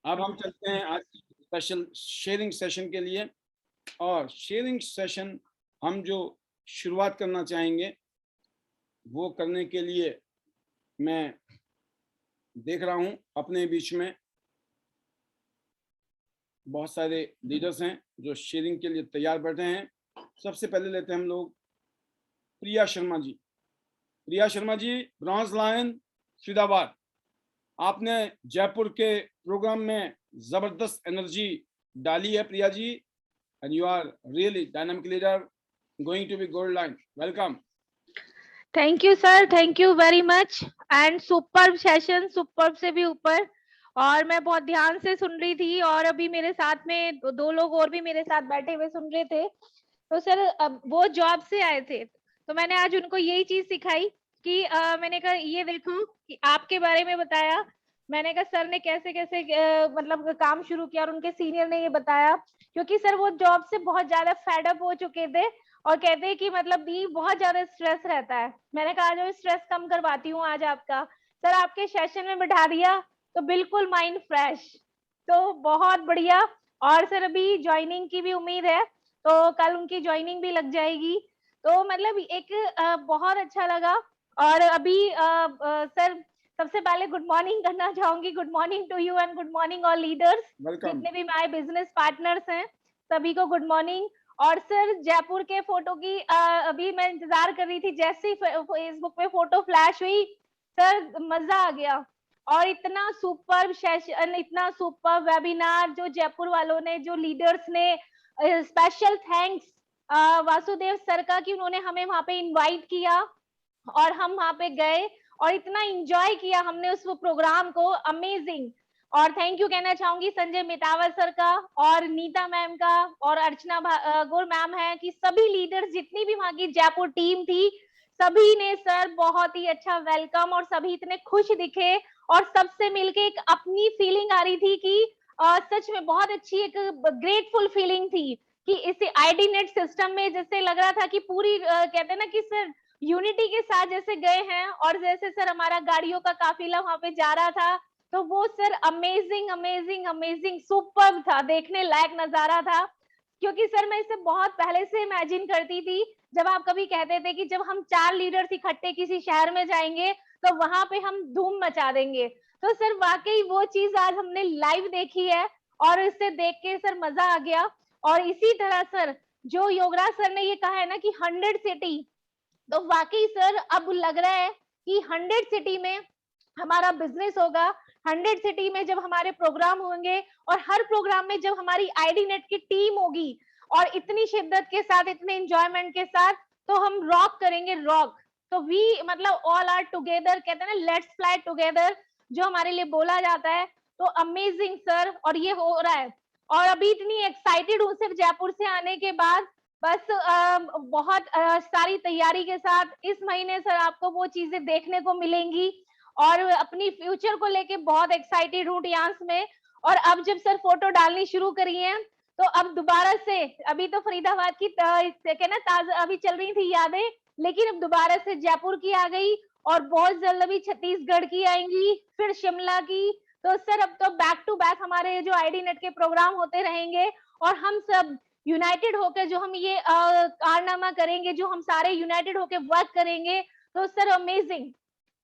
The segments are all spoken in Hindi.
अब हम चलते हैं आज की स्पेशल शेयरिंग सेशन के लिए। और शेयरिंग सेशन हम जो शुरुआत करना चाहेंगे वो करने के लिए मैं देख रहा हूं अपने बीच में बहुत सारे लीडर्स हैं जो शेयरिंग के लिए तैयार बैठे हैं। सबसे पहले लेते हैं हम लोग प्रिया शर्मा जी। Priya Sharma ji, bronze lion, Faridabad. आपने जयपुर के प्रोग्राम में जबरदस्त एनर्जी डाली है Priya ji, and you are really dynamic leader, going to be gold lion. Welcome. Thank you sir, thank you very much and superb session, superb से भी ऊपर। और मैं बहुत ध्यान से सुन रही थी और अभी मेरे साथ में दो लोग और भी मेरे साथ बैठे हुए सुन रहे थे। तो सर अब वो जॉब से आए थे तो मैंने आज उनको यही चीज सिखाई कि मैंने कहा ये देखो कि आपके बारे में बताया। मैंने कहा सर ने कैसे कैसे मतलब काम शुरू किया और उनके सीनियर ने ये बताया, क्योंकि सर वो जॉब से बहुत ज्यादा फेडअप हो चुके थे और कहते हैं कि मतलब भी बहुत ज्यादा स्ट्रेस रहता है। मैंने कहा आज स्ट्रेस कम करवाती हूँ आज आपका। सर आपके सेशन में बैठा दिया तो बिल्कुल माइंड फ्रेश, तो बहुत बढ़िया। और सर अभी ज्वाइनिंग की भी उम्मीद है तो कल उनकी ज्वाइनिंग भी लग जाएगी। तो मतलब एक बहुत अच्छा लगा। और अभी सर सबसे पहले गुड मॉर्निंग करना चाहूंगी। Good morning to you and good morning all leaders, welcome. जितने भी माय बिजनेस पार्टनर्स हैं सभी को गुड मॉर्निंग। और सर जयपुर के फोटो की अभी मैं इंतजार कर रही थी, जैसे ही फेसबुक पे फोटो फ्लैश हुई सर मजा आ गया। और इतना सुपर सेशन, इतना सुपर वेबिनार जो जयपुर वालों ने, जो लीडर्स ने, स्पेशल थैंक्स वासुदेव सर का कि उन्होंने हमें वहां पे इनवाइट किया और हम वहां पे गए और इतना एंजॉय किया हमने उस प्रोग्राम को। अमेजिंग। और थैंक यू कहना चाहूंगी संजय मितावल सर का और नीता मैम का और अर्चना गुर मैम है कि सभी लीडर्स जितनी भी वहां की जयपुर टीम थी सभी ने सर बहुत ही अच्छा वेलकम और सभी इतने खुश दिखे और सबसे मिलके एक अपनी फीलिंग आ रही थी कि सच में बहुत अच्छी एक ग्रेटफुल फीलिंग थी कि इस आईडी नेट सिस्टम में जैसे लग रहा था कि पूरी कहते हैं ना कि सर यूनिटी के साथ जैसे गए हैं। और जैसे सर हमारा गाड़ियों का काफिला वहां पे जा रहा था तो वो sir amazing amazing amazing superb था, देखने लायक नजारा था। क्योंकि सर मैं इसे बहुत पहले से इमेजिन करती थी जब आप कभी कहते थे कि जब हम 4 लीडर्स इकट्ठे किसी शहर में जाएंगे तो वहां पे हम धूम मचा देंगे। तो सर वाकई वो चीज आज हमने लाइव देखी है और इससे देख के सर मजा आ गया। और इसी तरह सर जो योगराज सर ने ये कहा है ना कि 100 सिटी, तो वाकई सर अब लग रहा है कि 100 सिटी में हमारा बिजनेस होगा। 100 सिटी में जब हमारे प्रोग्राम होंगे और हर प्रोग्राम में जब हमारी आईडी नेट की टीम होगी और इतनी शिद्दत के साथ, इतने एंजॉयमेंट के साथ, तो हम रॉक करेंगे, रॉक। तो वी मतलब ऑल आर टुगेदर, कहते हैं ना लेट्स फ्लाई टुगेदर, जो हमारे लिए बोला जाता है। तो अमेजिंग सर, और ये हो रहा है। और अभी इतनी एक्साइटेड हूँ सिर्फ जयपुर से आने के बाद। बस बहुत सारी तैयारी के साथ इस महीने सर आपको वो चीजें देखने को मिलेंगी और अपनी फ्यूचर को लेके बहुत एक्साइटेड हूँ टियांस में। और अब जब सर फोटो डालनी शुरू करी है तो अब दोबारा से, अभी तो फरीदाबाद की ना ताजा अभी चल रही थी यादें, लेकिन अब दोबारा से जयपुर की आ गई और बहुत जल्द अभी छत्तीसगढ़ की आएंगी, फिर शिमला की। तो सर अब तो बैक टू बैक हमारे जो आईडी नेट के प्रोग्राम होते रहेंगे और हम सब यूनाइटेड होकर जो हम ये कारनामा करेंगे, जो हम सारे यूनाइटेड होकर वर्क करेंगे। तो सर अमेजिंग।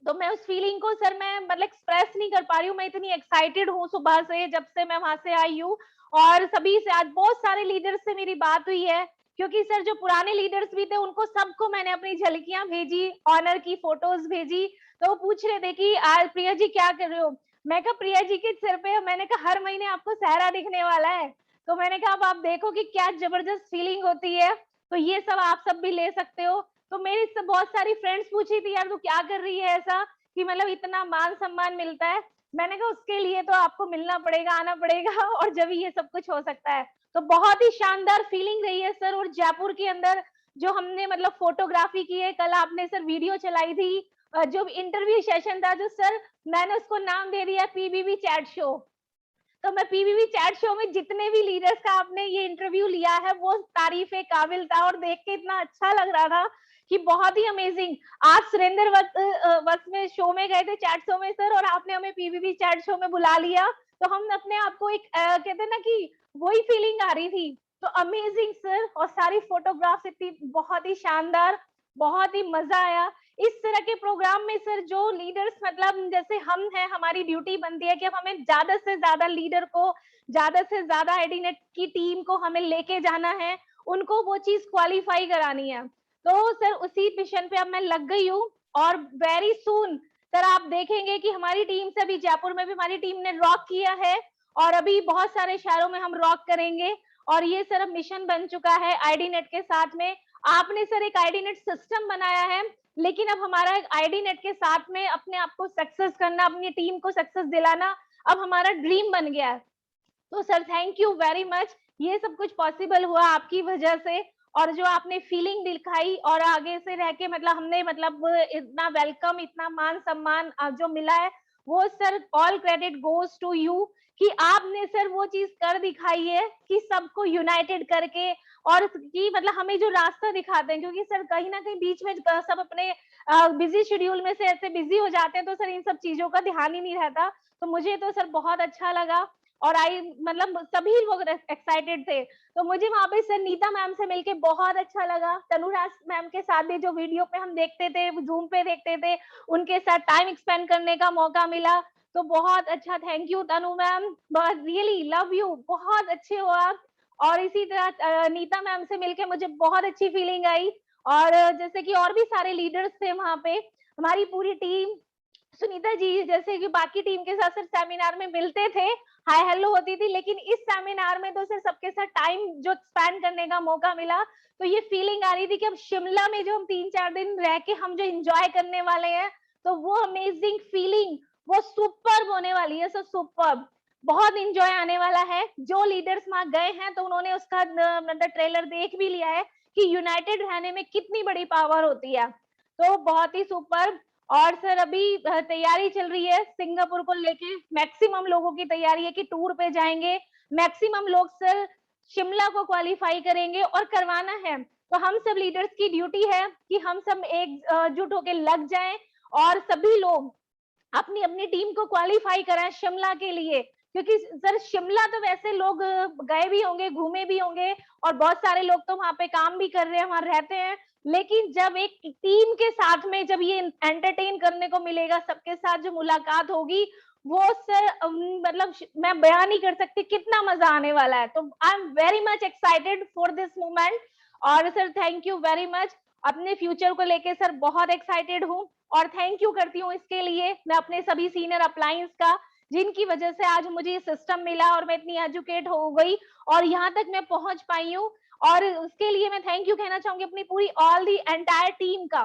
तो मैं उस फीलिंग को सर मैं मतलब एक्सप्रेस नहीं कर पा रही हूँ। मैं इतनी एक्साइटेड हूँ सुबह से, जब से मैं वहां से आई हूँ। और सभी से आज बहुत सारे लीडर्स से मेरी बात हुई है, क्योंकि सर जो पुराने लीडर्स भी थे उनको सबको मैंने अपनी झलकियां भेजी, ऑनर की फोटोज भेजी। तो वो पूछ रहे थे कि आज प्रिया जी क्या कर रहे हो। मैं कहा प्रिया जी के सिर पे, मैंने कहा हर महीने आपको सहरा दिखने वाला है। तो मैंने कहा अब आप देखो कि क्या जबरदस्त फीलिंग होती है। तो ये सब आप सब भी ले सकते हो। तो मेरी सब बहुत सारी फ्रेंड्स पूछी थी यार तू क्या कर रही है ऐसा कि मतलब इतना मान सम्मान मिलता है। मैंने कहा उसके लिए तो आपको मिलना पड़ेगा, आना पड़ेगा और जब ये सब कुछ हो सकता है। तो बहुत ही शानदार फीलिंग रही है सर। और जयपुर के अंदर जो हमने मतलब फोटोग्राफी की है, कल आपने सर वीडियो चलाई थी, जो इंटरव्यू सेशन था जो सर, मैंने उसको नाम दे दिया पीबीबी चैट शो। तो मैं पीबीबी चैट शो में जितने भी लीडर्स का आपने ये इंटरव्यू लिया है वो तारीफे काबिल था और देख के इतना अच्छा लग रहा था कि बहुत ही अमेजिंग। आप सुरेंद्र वक्त में शो में गए थे, चैट शो में सर, और आपने हमें पीबीबी चैट शो में बुला लिया। तो हम अपने आप को एक कहते हैं ना कि वही फीलिंग आ रही थी। तो अमेजिंग सर, और सारी फोटोग्राफ्स इतनी बहुत ही शानदार, बहुत ही मजा आया। इस तरह के प्रोग्राम में सर जो लीडर्स, मतलब जैसे हम हैं, हमारी ड्यूटी बनती है कि अब हमें ज्यादा से ज्यादा लीडर को, ज्यादा से ज्यादा आईडीनेट की टीम को हमें लेके जाना है, उनको वो चीज क्वालिफाई करानी है। तो सर उसी मिशन पे अब मैं लग गई हूँ, और वेरी सून सर आप देखेंगे कि हमारी टीम से, अभी जयपुर में भी हमारी टीम ने रॉक किया है, और अभी बहुत सारे शहरों में हम रॉक करेंगे। और ये सर अब मिशन बन चुका है आईडीनेट के साथ में। आपने सर एक आईडीनेट सिस्टम बनाया है, लेकिन अब हमारा आईडीनेट के साथ में अपने आप को सक्सेस करना, अपनी टीम को सक्सेस दिलाना अब हमारा ड्रीम बन गया है। तो sir thank you very much, ये सब कुछ पॉसिबल हुआ आपकी वजह से, और जो आपने फीलिंग दिखाई, और आगे से रह के मतलब हमने मतलब इतना वेलकम, इतना मान सम्मान जो मिला है, वो sir all credit goes to you, कि आपने सर वो चीज कर दिखाई है कि सबको यूनाइटेड करके, और कि मतलब हमें जो रास्ता दिखाते हैं, क्योंकि सर कहीं ना कहीं बीच में सब अपने बिजी शेड्यूल में से ऐसे बिजी हो जाते हैं, तो सर इन सब चीजों का ध्यान ही नहीं रहता। तो मुझे तो सर बहुत अच्छा लगा, और आई मतलब सभी लोग एक्साइटेड थे। तो मुझे वहां पे सर नीता मैम से मिलके बहुत अच्छा लगा। तनुराज मैम के साथ भी जो वीडियो पे हम देखते थे, जूम पे देखते थे, उनके साथ टाइम स्पेंड करने का मौका मिला। तो बहुत अच्छा, thank you Tanu ma'am, really love you, बहुत अच्छे हो आप। और इसी तरह नीता मैम से मिलके मुझे बहुत अच्छी फीलिंग आई। और जैसे कि और भी सारे लीडर्स थे वहां पे, हमारी पूरी टीम, सुनीता जी जैसे कि बाकी टीम के साथ सर सेमिनार में मिलते थे, हाय हेलो होती थी, लेकिन इस सेमिनार में तो सर सबके साथ टाइम जो स्पेंड करने का मौका मिला, तो ये फीलिंग आ रही थी कि अब शिमला में जो हम 3-4 दिन रह के हम जो एंजॉय करने वाले हैं, तो वो अमेजिंग फीलिंग वो सुपर्ब होने वाली है सर, सुपर्ब, बहुत इंजॉय आने वाला है। जो लीडर्स वहां गए हैं तो उन्होंने उसका मतलब ट्रेलर देख भी लिया है कि यूनाइटेड रहने में कितनी बड़ी पावर होती है। तो बहुत ही सुपर। और सर अभी तैयारी चल रही है सिंगापुर को लेके, मैक्सिमम लोगों की तैयारी है कि टूर पे जाएंगे, मैक्सिमम लोग सर शिमला को क्वालिफाई करेंगे और करवाना है। तो हम सब लीडर्स की ड्यूटी है कि हम सब एकजुट होके लग जाएं, और सभी लोग अपनी अपनी टीम को क्वालिफाई कराएं शिमला के लिए, क्योंकि सर शिमला तो वैसे लोग गए भी होंगे, घूमे भी होंगे, और बहुत सारे लोग तो वहां पे काम भी कर रहे हैं, वहां रहते हैं, लेकिन जब एक टीम के साथ में जब ये एंटरटेन करने को मिलेगा, सबके साथ जो मुलाकात होगी, वो सर मतलब मैं बयान नहीं कर सकती कितना मजा आने वाला है। तो I am very much excited for this moment. और sir thank you very much, अपने फ्यूचर को लेके सर बहुत एक्साइटेड हूँ, और थैंक यू करती हूँ इसके लिए मैं अपने सभी सीनियर अपलायंस का, जिनकी वजह से आज मुझे ये सिस्टम मिला और मैं इतनी एजुकेट हो गई और यहाँ तक मैं पहुंच पाई हूँ। और उसके लिए मैं थैंक यू कहना चाहूंगी अपनी पूरी ऑल दी एंटायर टीम का,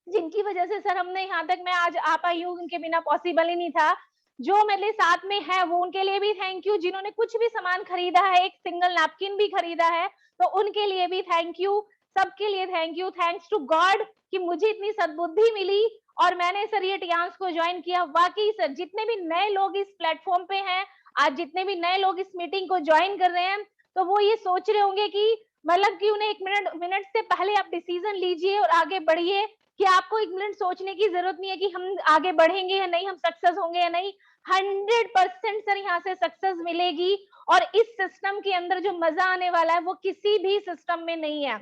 जिनकी वजह से सर हमने यहाँ तक मैं आज आ पाई हूँ, उनके बिना पॉसिबल ही नहीं था। जो मेरे साथ में है वो उनके लिए भी थैंक यू, जिन्होंने कुछ भी सामान खरीदा है, एक सिंगल नैपकिन भी खरीदा है, तो उनके लिए भी थैंक यू, सबके लिए thank you. Thanks to God कि मुझे इतनी सद्बुद्धि मिली और मैंने सर ये टियांस को ज्वाइन किया। वाकई सर जितने भी नए लोग इस प्लेटफॉर्म पे हैं, आज जितने भी नए लोग इस मीटिंग को ज्वाइन कर रहे हैं, तो वो ये सोच रहे होंगे कि मतलब कि उन्हें एक मिनट से पहले आप डिसीजन लीजिए और आगे बढ़िए, कि आपको एक मिनट सोचने की जरूरत नहीं है कि हम आगे बढ़ेंगे या नहीं, हम सक्सेस होंगे या नहीं। 100% सर यहाँ से सक्सेस मिलेगी, और इस सिस्टम के अंदर जो मजा आने वाला है वो किसी भी सिस्टम में नहीं है।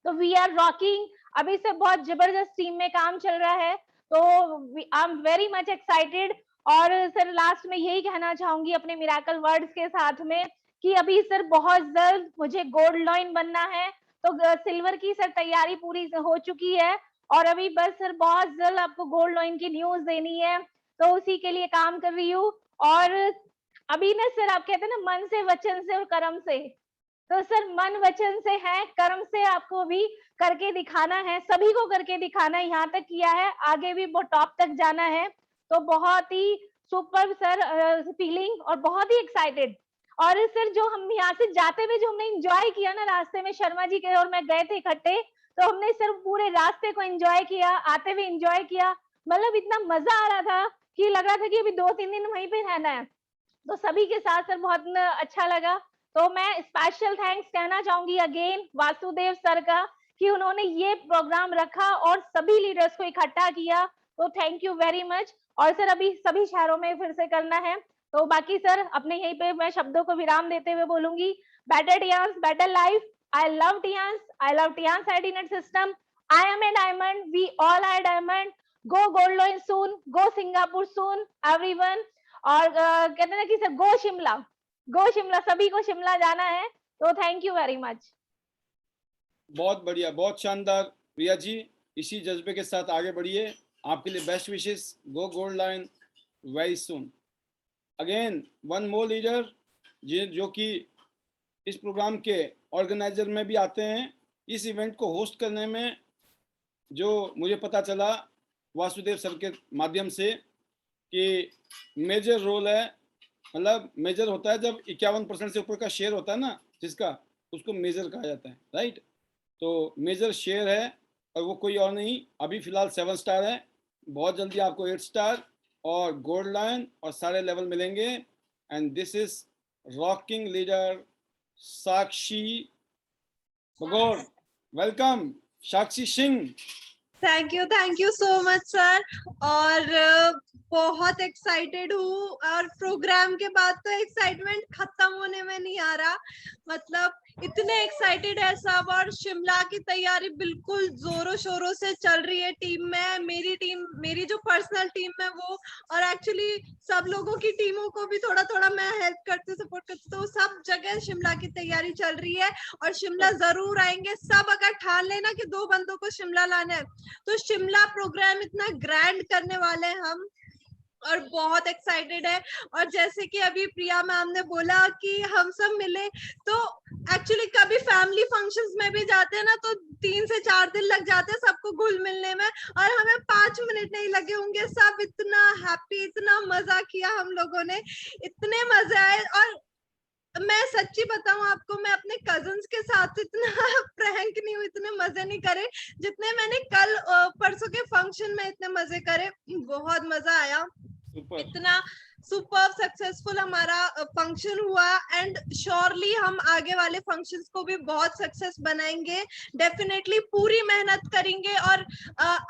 तो वी आर रॉकिंग, अभी से बहुत जबरदस्त टीम में काम चल रहा है, तो I am very much excited. और सर लास्ट में यही कहना चाहूंगी अपने मिराकल वर्ड्स के साथ में, कि अभी सर बहुत जल्द मुझे गोल्ड लॉइन बनना है, तो सिल्वर की सर तैयारी पूरी हो चुकी है, और अभी बस सर बहुत जल्द आपको गोल्ड लॉइन की न्यूज देनी है, तो उसी के लिए काम कर रही हूँ। और अभी ना सर आप कहते हैं ना, मन से, वचन से और कर्म से, तो सर मन वचन से है, कर्म से आपको भी करके दिखाना है, सभी को करके दिखाना है, यहाँ तक किया है, आगे भी वो टॉप तक जाना है। तो बहुत ही सुपर सर फीलिंग, और बहुत ही एक्साइटेड। और सर जो हम यहाँ से जाते हुए जो हमने एंजॉय किया ना, रास्ते में शर्मा जी के और मैं गए थे इकट्ठे, तो हमने सर पूरे रास्ते को एंजॉय किया, आते हुए एंजॉय किया, मतलब इतना मजा आ रहा था कि लग रहा था कि अभी 2-3 दिन वहीं पे रहना है। तो सभी के साथ सर बहुत अच्छा लगा। तो मैं स्पेशल थैंक्स कहना चाहूंगी अगेन वासुदेव सर का, कि उन्होंने ये प्रोग्राम रखा और सभी लीडर्स को इकट्ठा किया, तो थैंक यू वेरी मच। और सर अभी सभी शहरों में फिर से करना है, तो बाकी सर अपने यहीं पे मैं शब्दों को विराम देते हुए बोलूंगी, better Tiens better life. I love Tiens, I love Tiens IDNet system. I am a diamond, we all are diamond. Go gold lion soon, go Singapore soon everyone. और कहते हैं ना कि sir go Shimla, go Shimla, सभी को शिमला जाना है। तो थैंक यू वेरी मच। बहुत बढ़िया, बहुत शानदार प्रिया जी, इसी जज्बे के साथ आगे बढ़िए। आपके लिए best wishes, go gold lion very soon. Again one more leader जो कि इस प्रोग्राम के ऑर्गेनाइजर में भी आते हैं, इस इवेंट को होस्ट करने में जो मुझे पता चला वासुदेव सर के माध्यम से कि मेजर रोल है, मतलब मेजर होता है जब 51% से ऊपर का शेयर होता है ना जिसका, उसको मेजर कहा जाता है, राइट। तो मेजर शेयर है और वो कोई और नहीं, अभी फिलहाल 7 स्टार है, बहुत जल्दी आपको 8 स्टार और गोल्ड लाइन और सारे लेवल मिलेंगे। And this is rocking leader Sakshi Bhagor. Welcome Sakshi Singh. Thank you so much sir. और बहुत एक्साइटेड हूँ, और प्रोग्राम के बाद तो एक्साइटमेंट खत्म होने में नहीं आ रहा। मतलब इतने एक्साइटेड है सब, और शिमला की तैयारी बिल्कुल जोरों शोरों से चल रही है टीम में। मेरी जो पर्सनल टीम है वो, और एक्चुअली सब लोगों की टीमों को भी थोड़ा थोड़ा मैं हेल्प करती, सपोर्ट करती, तो सब जगह शिमला की तैयारी चल रही है। और शिमला जरूर आएंगे सब। अगर ठान लेना कि 2 बंदों को शिमला लाना है, तो शिमला प्रोग्राम इतना ग्रैंड करने वाले हैं हम, और बहुत एक्साइटेड है। और जैसे कि अभी प्रिया मैम ने बोला कि हम सब मिले, तो एक्चुअली कभी फैमिली फंक्शंस में भी जाते हैं ना, तो 3 से 4 दिन लग जाते हैं सबको घुल मिलने में, और हमें 5 मिनट नहीं लगे होंगे। सब इतना हैप्पी, इतना मजा किया हम लोगों ने, इतने मजे आए। और मैं सच्ची बताऊं आपको, मैं अपने कजन्स के साथ इतना प्रैंक नहीं हुई, इतने मजे नहीं करे जितने मैंने कल परसों के फंक्शन में इतने मजे करे। बहुत मजा आया, इतना सुपर सक्सेसफुल हमारा फंक्शन हुआ। एंड श्योरली हम आगे वाले फंक्शंस को भी बहुत सक्सेस बनाएंगे, डेफिनेटली पूरी मेहनत करेंगे। और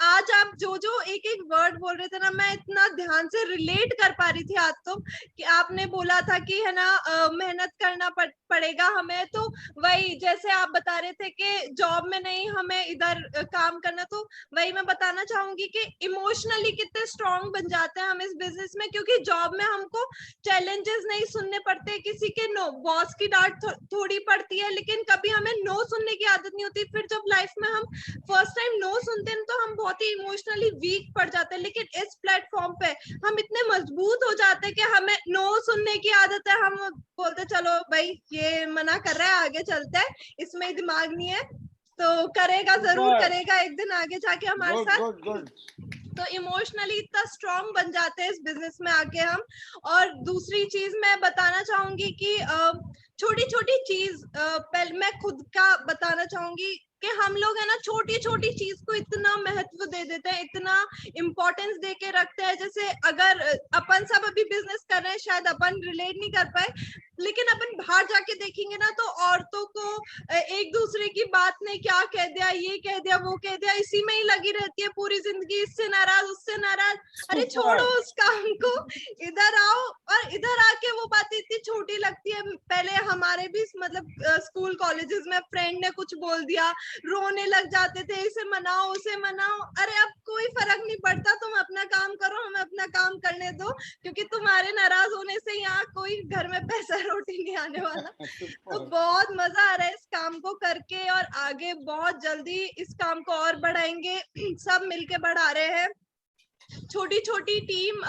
आज आप जो जो एक एक वर्ड बोल रहे थे ना, मैं इतना ध्यान से रिलेट कर पा रही थी आज तो, कि आपने बोला था कि है ना मेहनत करना पड़ेगा हमें, तो वही जैसे आप बता रहे थे कि जॉब में नहीं हमें इधर काम करना, तो वही मैं बताना चाहूंगी कि इमोशनली कितने स्ट्रांग बन जाते हैं हम इस बिजनेस में। क्योंकि जॉब में हमको चैलेंजेस नहीं सुनने पड़ते, किसी के नो बॉस की डांट थोड़ी पड़ती है, लेकिन कभी हमें नो सुनने की आदत नहीं होती। फिर जब लाइफ में हम फर्स्ट टाइम नो सुनते हैं तो हम बहुत ही इमोशनली वीक पड़ जाते हैं, लेकिन इस प्लेटफॉर्म पे हम इतने मजबूत हो जाते हैं कि हमें नो सुनने की आदत है। हम बोलते चलो भाई ये मना कर रहा है, आगे चलते हैं, इसमें दिमाग नहीं है, तो करेगा, जरूर करेगा एक दिन आगे जाके हमारे साथ। तो इमोशनली इतना स्ट्रांग बन जाते हैं इस बिजनेस में आके हम। और दूसरी चीज मैं बताना चाहूंगी कि छोटी छोटी चीज, पहले मैं खुद का बताना चाहूंगी कि हम लोग है ना छोटी छोटी चीज को इतना महत्व दे देते हैं, इतना इम्पोर्टेंस दे के रखते हैं। जैसे अगर अपन सब अभी बिजनेस कर रहे हैं, शायद अपन रिलेट नहीं कर पाए, लेकिन अपन बाहर जाके देखेंगे ना, तो औरतों को एक दूसरे की बात ने क्या कह दिया, ये कह दिया, वो कह दिया, इसी में ही लगी रहती है पूरी जिंदगी, इससे नाराज, उससे नाराज। अरे छोड़ो उस काम को, इधर आओ। और इधर आके वो बातें इतनी छोटी लगती है। पहले हमारे भी मतलब स्कूल कॉलेजेस में फ्रेंड ने कुछ बोल दिया, रोने लग जाते थे, इसे मनाओ उसे मनाओ। अरे अब कोई फर्क नहीं पड़ता, तुम अपना काम करो, हमें अपना काम करने दो, क्योंकि तुम्हारे नाराज होने से यहाँ कोई घर में पैसा रोटी नहीं आने वाला। तो बहुत मजा आ रहा है इस काम को करके, और आगे बहुत जल्दी इस काम को और बढ़ाएंगे, सब मिलके बढ़ा रहे हैं। छोटी छोटी टीम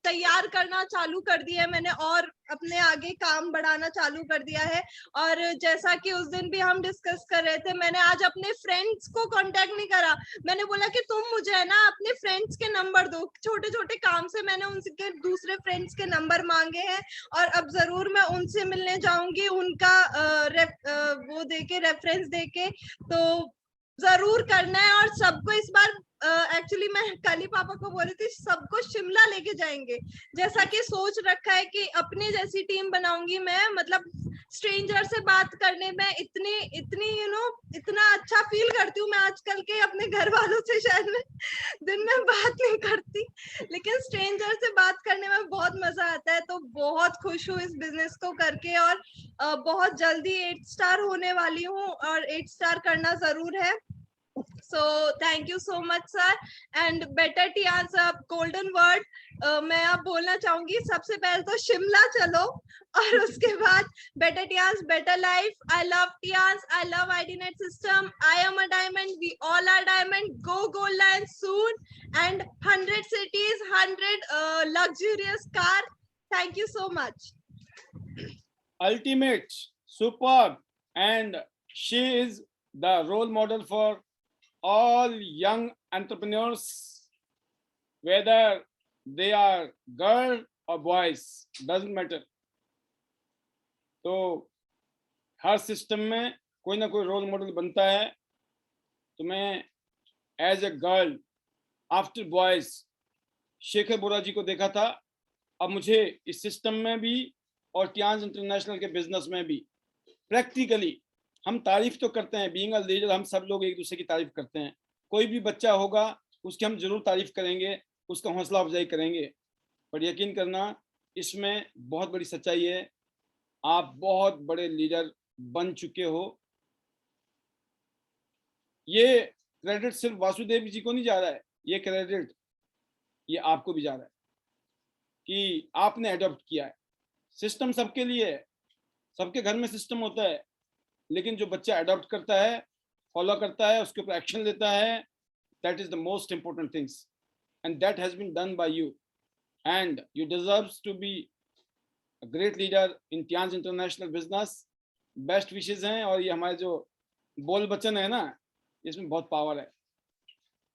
तैयार करना चालू कर दिया है मैंने, और अपने आगे काम बढ़ाना चालू कर दिया है। और जैसा कि उस दिन भी हम डिस्कस कर रहे थे, मैंने आज अपने फ्रेंड्स को कांटेक्ट नहीं करा, मैंने बोला कि तुम मुझे है ना अपने फ्रेंड्स के नंबर दो। छोटे छोटे काम से मैंने उनके दूसरे फ्रेंड्स के नंबर मांगे हैं, और अब जरूर मैं उनसे मिलने जाऊंगी, उनका वो देके रेफरेंस देके, तो जरूर करना है। और सबको इस बार एक्चुअली मैं कल ही पापा को बोली थी, सबको शिमला लेके जाएंगे, जैसा कि सोच रखा है कि अपनी जैसी टीम बनाऊंगी मैं। मतलब स्ट्रेंजर से बात करने में इतनी इतनी इतना अच्छा फील करती हूँ। मैं आजकल के अपने घर वालों से शायद मैं दिन में बात नहीं करती, लेकिन स्ट्रेंजर से बात करने में बहुत मजा आता है। तो बहुत खुश हूँ इस बिजनेस को करके, और बहुत जल्दी 8 स्टार होने वाली हूँ, और 8 स्टार करना जरूर है। So thank you so much sir. And better Tiens, golden word मैं अब बोलना चाहूंगी। सबसे पहले तो शिमला चलो, और उसके बाद better Tiens, better life. I love Tiens, I love IDNet system, I am a diamond, we all are diamond, go gold lion soon, and 100 cities, 100 luxurious car. Thank you so much. Ultimate, superb, and she is the role model for all young entrepreneurs, whether they are girl or boys, doesn't matter. तो हर सिस्टम में कोई ना कोई रोल मॉडल बनता है। तो मैं as a girl after boys Shekhar Bora ji को देखा था। अब मुझे इस सिस्टम में भी और टियान्स इंटरनेशनल के बिजनेस में भी प्रैक्टिकली हम तारीफ तो करते हैं, बीइंग अ लीडर हम सब लोग एक दूसरे की तारीफ करते हैं। कोई भी बच्चा होगा उसकी हम जरूर तारीफ करेंगे, उसका हौसला अफजाई करेंगे, पर यकीन करना इसमें बहुत बड़ी सच्चाई है। आप बहुत बड़े लीडर बन चुके हो। ये क्रेडिट सिर्फ वासुदेव जी को नहीं जा रहा है, ये क्रेडिट ये आपको भी जा रहा है कि आपने अडॉप्ट किया है। सिस्टम सबके लिए है, सबके घर में सिस्टम होता है, लेकिन जो बच्चा अडॉप्ट करता है, फॉलो करता है, उसके ऊपर एक्शन लेता है, that is the most important things, and that has been done by you, and you deserves to be a great leader in Tiens international business. Best wishes हैं, और ये हमारे जो बोल बचन है ना, इसमें बहुत पावर है।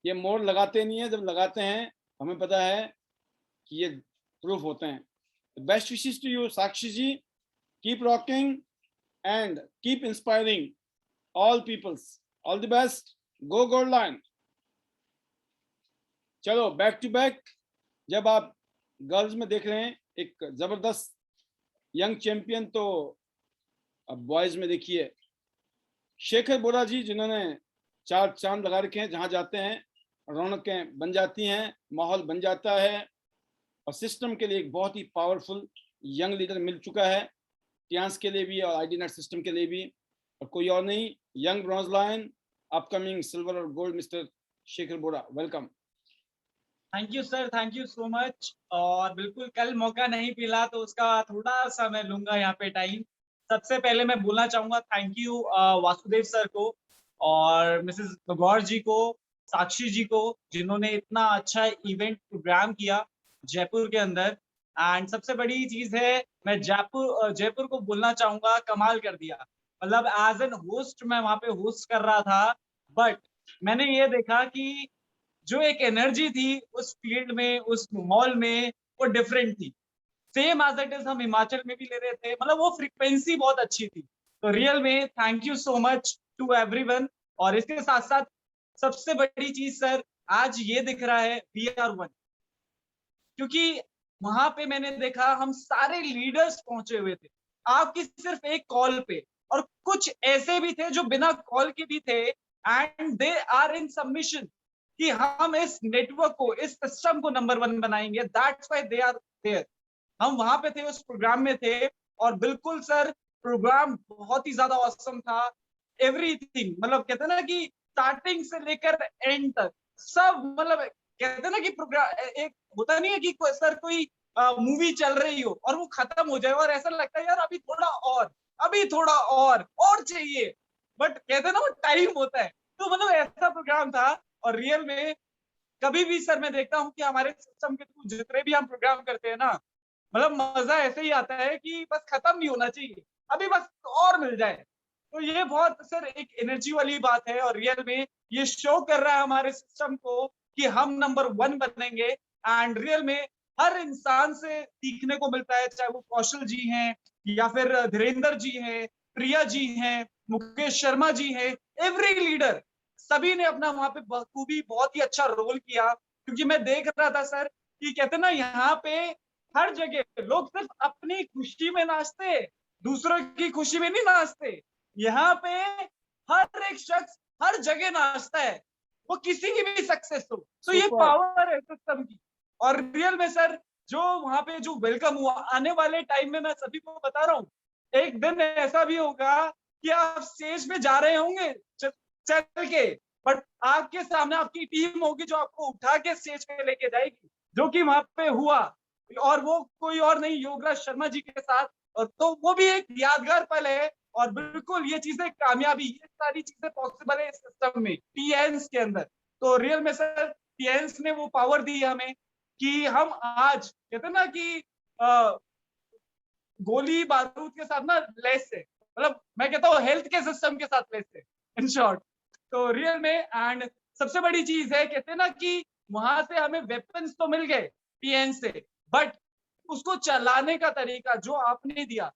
ये मोड़ लगाते नहीं है, जब लगाते हैं हमें पता है कि ये प्रूफ होते हैं। Best wishes to you Sakshi ji, keep rocking and keep inspiring all peoples. All the best. Go gold line. चलो बैक टू बैक। जब आप गर्ल्स में देख रहे हैं एक जबरदस्त यंग चैंपियन, तो अब बॉयज में देखिए शेखर बोरा जी, जिन्होंने 4 चांद लगा रखे हैं। जहां जाते हैं रौनकें बन जाती हैं, माहौल बन जाता है, और सिस्टम के लिए एक बहुत ही पावरफुल यंग लीडर मिल चुका है, टियान्स के लिए भी और आईडीनेट सिस्टम के लिए भी, और कोई और नहीं, young bronze lion, upcoming silver और gold mister Shekhar Bora. Welcome. Thank you sir, thank you so much. और बिल्कुल कल मौका नहीं मिला तो उसका थोड़ा सा मैं लूंगा यहाँ पे टाइम। सबसे पहले मैं बोलना चाहूंगा थैंक यू वासुदेव सर को और मिसेस गौर जी को, साक्षी जी को, जिन्होंने इतना अच्छा इवेंट प्रोग्राम किया जयपुर के अंदर। एंड सबसे बड़ी चीज है, मैं जयपुर को बोलना चाहूंगा, कमाल कर दिया। मतलब एज एन होस्ट मैं वहां पे होस्ट कर रहा था, बट मैंने ये देखा कि जो एक एनर्जी थी उस फील्ड में, उस माहौल में, वो डिफरेंट थी। सेम एज इट इज हम हिमाचल में भी ले रहे थे, मतलब वो फ्रीक्वेंसी बहुत अच्छी थी। तो रियल में thank you so much to everyone. और इसके साथ साथ सबसे बड़ी चीज सर, आज ये दिख रहा है वी आर वन, क्योंकि वहां पे मैंने देखा हम सारे लीडर्स पहुंचे हुए थे आपकी सिर्फ एक कॉल पे, और कुछ ऐसे भी थे जो बिना कॉल के भी थे, and they are in submission कि हम इस नेटवर्क को, इस सिस्टम को नंबर 1 बनाएंगे। That's why they are there. हम वहां पे थे, उस प्रोग्राम में थे, और बिल्कुल सर प्रोग्राम बहुत ही ज्यादा ऑसम था। एवरीथिंग, मतलब कहते हैं ना कि स्टार्टिंग से लेकर एंड तक सब, मतलब कहते हैं ना कि प्रोग्राम एक होता नहीं है कि सर कोई मूवी चल रही हो और वो खत्म हो जाए और ऐसा लगता है यार अभी थोड़ा और, अभी थोड़ा और चाहिए, बट कहते हैं ना वो टाइम होता है। तो मतलब ऐसा प्रोग्राम था। और रियल में कभी भी सर मैं देखता हूँ कि हमारे सिस्टम के थ्रू जितने भी हम प्रोग्राम करते हैं ना, मतलब मजा ऐसे ही आता है कि बस खत्म नहीं होना चाहिए, अभी बस और मिल जाए। तो ये बहुत सर एक एनर्जी वाली बात है, और रियल में ये शो कर रहा है हमारे सिस्टम को कि हम नंबर 1 बनेंगे। एंड रियल में हर इंसान से सीखने को मिलता है, चाहे वो कौशल जी हैं या फिर धीरेन्द्र जी हैं, प्रिया जी हैं, मुकेश शर्मा जी हैं, एवरी लीडर सभी ने अपना वहां पे बखूबी बहुत ही अच्छा रोल किया। क्योंकि मैं देख रहा था सर कि कहते ना यहाँ पे हर जगह लोग सिर्फ अपनी खुशी में नाचते, दूसरों की खुशी में नहीं नाचते। यहाँ पे हर एक शख्स हर जगह नाचता है, वो किसी की भी सक्सेस हो। तो ये सुपर। पावर है सिस्टम की। और रियल में सर जो वहां पे जो वेलकम हुआ, आने वाले टाइम में मैं सभी को बता रहा हूँ, एक दिन ऐसा भी होगा कि आप स्टेज पे जा रहे होंगे चल के, बट आपके सामने आपकी टीम होगी जो आपको उठा के स्टेज पे लेके जाएगी, जो कि वहां पे हुआ। और वो कोई और नहीं, योगराज शर्मा जी के साथ। और तो वो भी एक यादगार पल है। और बिल्कुल ये चीजें कामयाबी, ये सारी चीजें पॉसिबल है इस सिस्टम में, टीएन्स के अंदर। तो रियल में सर टीएन्स ने वो पावर दी हमें कि हम आज कहते हैं ना कि गोली बारूद के साथ ना लेस है, मतलब मैं कहता हूँ हेल्थ के सिस्टम के साथ लेस है, इन शॉर्ट। तो रियल में एंड सबसे बड़ी चीज है, कहते हैं ना कि वहां से हमें वेपन्स तो मिल गए पीएन से, बट उसको चलाने का तरीका जो आपने दिया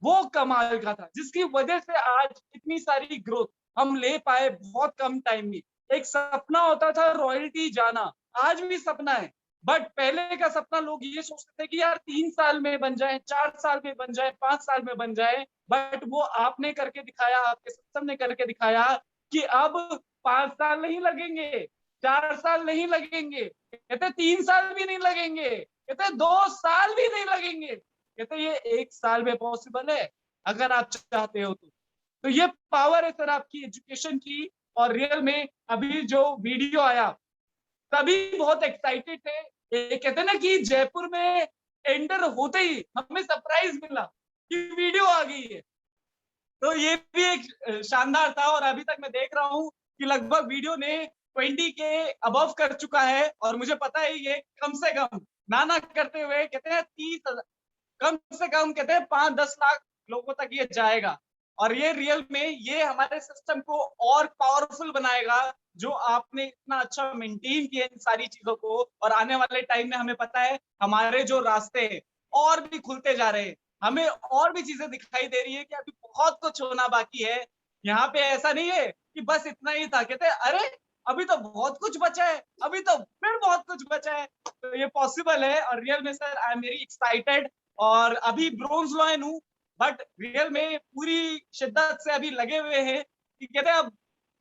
वो कमाल का था, जिसकी वजह से आज इतनी सारी ग्रोथ हम ले पाए बहुत कम टाइम में। एक सपना होता था रॉयल्टी जाना, आज भी सपना है, बट पहले का सपना लोग ये सोचते थे कि यार 3 साल में बन जाए, 4 साल में बन जाए, 5 साल में बन जाए। बट वो आपने करके दिखाया, आपके सिस्टम ने करके दिखाया कि अब 5 साल नहीं लगेंगे, 4 साल नहीं लगेंगे, कहते 3 साल भी नहीं लगेंगे, कहते 2 साल भी नहीं लगेंगे, कहते ये 1 साल में पॉसिबल है अगर आप चाहते हो तो ये पावर है सर आपकी एजुकेशन की। और रियल में अभी जो वीडियो आया तभी बहुत एक्साइटेड थे। ये कहते हैं ना कि जयपुर में एंटर होते ही हमें सरप्राइज मिला कि वीडियो आ गई है। तो ये भी एक शानदार था। और अभी तक मैं देख रहा हूँ कि लगभग वीडियो ने 20 के अबव कर चुका है। और मुझे पता है ये कम से कम ना करते हुए कहते हैं 30,000, कम से कम कहते हैं 5-10 लाख लोगों तक ये जाएगा। और ये रियल में ये हमारे सिस्टम को और पावरफुल बनाएगा, जो आपने इतना अच्छा मेंटेन किया इन सारी चीजों को। और आने वाले टाइम में हमें पता है हमारे जो रास्ते हैं और भी खुलते जा रहे हैं, हमें और भी चीजें दिखाई दे रही है कि अभी बहुत कुछ होना बाकी है। यहाँ पे ऐसा नहीं है कि बस इतना ही था, कहते अरे अभी तो बहुत कुछ बचा है, अभी तो फिर बहुत कुछ बचा है। तो ये पॉसिबल है। और रियल में sir I am very excited. और अभी ब्रोंज लॉयन हूँ, बट रियल में पूरी शिद्दत से अभी लगे हुए हैं कि कहते हैं अब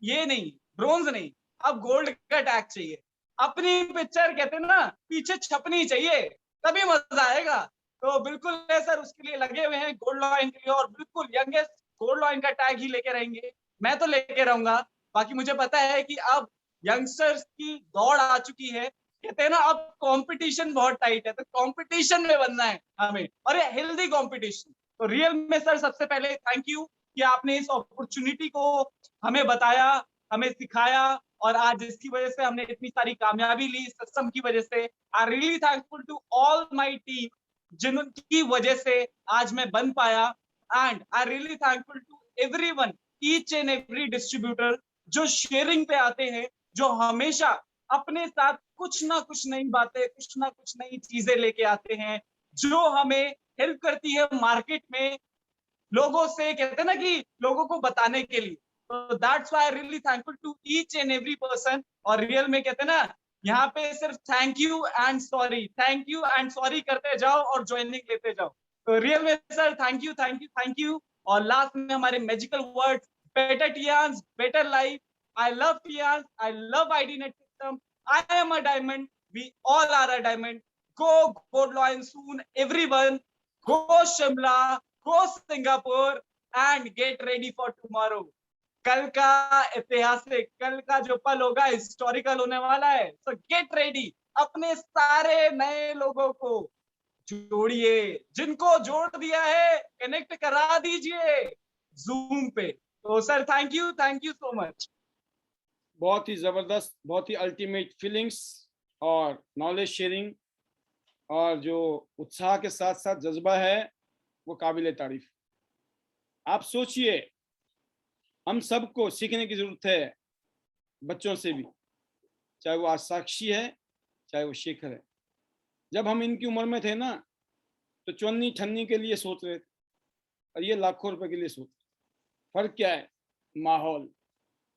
ये नहीं, ब्रोंज नहीं, अब गोल्ड का टैग चाहिए। अपनी पिक्चर कहते हैं ना पीछे छपनी चाहिए, तभी मजा आएगा। तो बिल्कुल है सर, उसके लिए लगे हुए हैं गोल्ड लॉयन के लिए। और बिल्कुल यंगेस्ट गोल्ड लॉयन का टैग ही लेके रहेंगे, मैं तो लेके रहूंगा। बाकी मुझे पता है कि अब यंगस्टर्स की दौड़ आ चुकी है, कहते हैं ना अब कंपटीशन बहुत टाइट है, तो कंपटीशन में बनना है हमें, और ये हेल्दी कंपटीशन। तो रियल में सर सबसे पहले थैंक यू कि आपने इस अपॉर्चुनिटी को हमें बताया, हमें सिखाया। और आज इसकी वजह से हमने इतनी सारी कामयाबी ली सिस्टम की वजह से। I really thankful to all my team जिनकी वजह से आज मैं बन पाया। And I really thankful to everyone, each and every distributor जो शेयरिंग पे आते हैं, जो हमेशा अपने साथ कुछ ना कुछ नई बातें, कुछ ना कुछ नई चीजें लेके आते हैं, जो हमें हेल्प करती है मार्केट में लोगों से, कहते हैं ना कि लोगों को बताने के लिए। तो that's why I really thankful to each and every person. और रियल में कहते हैं ना यहाँ पे सिर्फ thank you and sorry, thank you and sorry करते जाओ और ज्वाइनिंग लेते जाओ। तो रियल में sir thank you, thank you, thank you. और लास्ट में हमारे magical words, better Tiens, better life. I love Tiens, I love IDNet system, I am a diamond, we all are a diamond. Go gold lion soon everyone, go Shimla, go Singapore and get ready for tomorrow. कल का ऐतिहासिक, कल का जो पल होगा हिस्टोरिकल होने वाला है। सो गेट रेडी, अपने सारे नए लोगों को जोड़िए, जिनको जोड़ दिया है कनेक्ट करा दीजिए जूम पे। तो sir thank you so much. बहुत ही जबरदस्त, बहुत ही अल्टीमेट फीलिंग्स और नॉलेज शेयरिंग, और जो उत्साह के साथ साथ जज्बा है वो काबिल तारीफ। आप सोचिए, हम सबको सीखने की जरूरत है, बच्चों से भी, चाहे वो आज साक्षी है, चाहे वो शेखर है। जब हम इनकी उम्र में थे ना, तो चुन्नी छन्नी के लिए सोच रहे थे, और ये लाखों रुपए के लिए सोच रहे। फर्क क्या है? माहौल।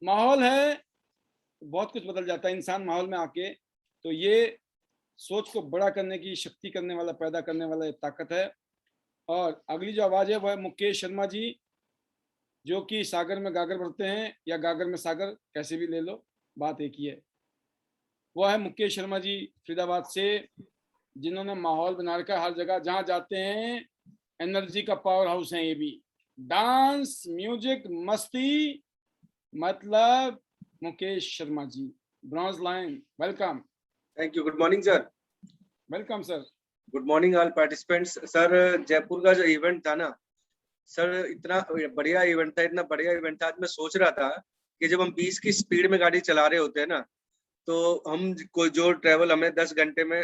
माहौल है तो बहुत कुछ बदल जाता है इंसान माहौल में आके। तो ये सोच को बड़ा करने की शक्ति करने वाला, पैदा करने वाला ये ताकत है। और अगली जो आवाज है वह है मुकेश शर्मा जी, जो कि सागर में गागर भरते हैं, या गागर में सागर, कैसे भी ले लो, बात एक ही है। वो है मुकेश शर्मा जी फरीदाबाद से, जिन्होंने माहौल बना रखा है हर जगह जहां जाते हैं। एनर्जी का पावर हाउस है ये भी। डांस, म्यूजिक, मस्ती, मतलब Mukesh Sharma ji, bronze lion, welcome. Thank you. Good morning sir. Welcome sir. Good morning all participants. Sir Jaipur का जो इवेंट था ना सर, इतना बढ़िया इवेंट था, इतना बढ़िया इवेंट था। आज मैं सोच रहा था कि जब हम 20 की स्पीड में गाड़ी चला रहे होते हैं ना, तो हम कोई जो ट्रेवल हमें 10 घंटे में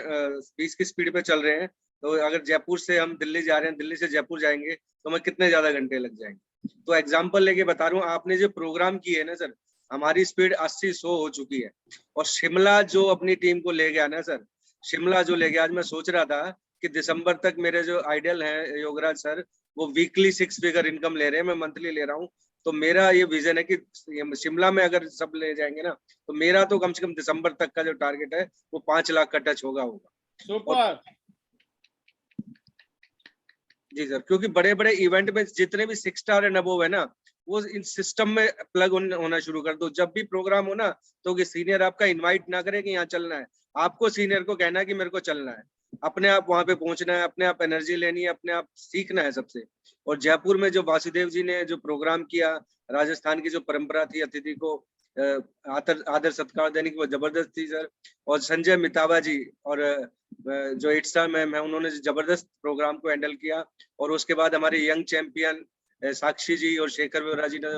20 की स्पीड पे चल रहे हैं, तो अगर जयपुर से हम दिल्ली जा रहे हैं, दिल्ली से जयपुर जाएंगे तो हमें कितने ज्यादा घंटे लग जाएंगे। तो एग्जाम्पल लेके बता रहा हूँ, आपने जो प्रोग्राम किए है ना सर, हमारी स्पीड 80-100 हो चुकी है। और शिमला जो अपनी टीम को ले गया ना सर, शिमला जो ले गया, आज मैं सोच रहा था कि दिसंबर तक मेरे जो आइडियल है योगराज सर, वो वीकली 6 फिगर इनकम ले रहे हैं, मैं मंथली ले रहा हूँ। तो मेरा ये विजन है कि शिमला में अगर सब ले जाएंगे ना, तो मेरा तो कम से कम दिसंबर तक का जो टारगेट है वो 5 लाख का टच होगा। सुपर। जी सर, क्योंकि बड़े बड़े इवेंट में जितने भी 6 स्टार एंड अबव है ना, वो इन सिस्टम में प्लग होना शुरू कर दो। जब भी प्रोग्राम हो ना, तो कि सीनियर आपका इनवाइट ना करे कि यहाँ चलना है, आपको सीनियर को कहना है कि मेरे को चलना है। अपने आप वहां पे पहुंचना है, अपने आप एनर्जी लेनी है, अपने आप सीखना है सबसे। और जयपुर में जो वासुदेव जी ने जो प्रोग्राम किया, राजस्थान की जो परंपरा थी अतिथि को आदर सत्कार देने की, वो जबरदस्त थी सर। और संजय मितावा जी और जो 8 स्टार मैम है, उन्होंने जबरदस्त प्रोग्राम को हैंडल किया। और उसके बाद हमारे यंग चैंपियन साक्षी जी और शेखर वेवरा जी ने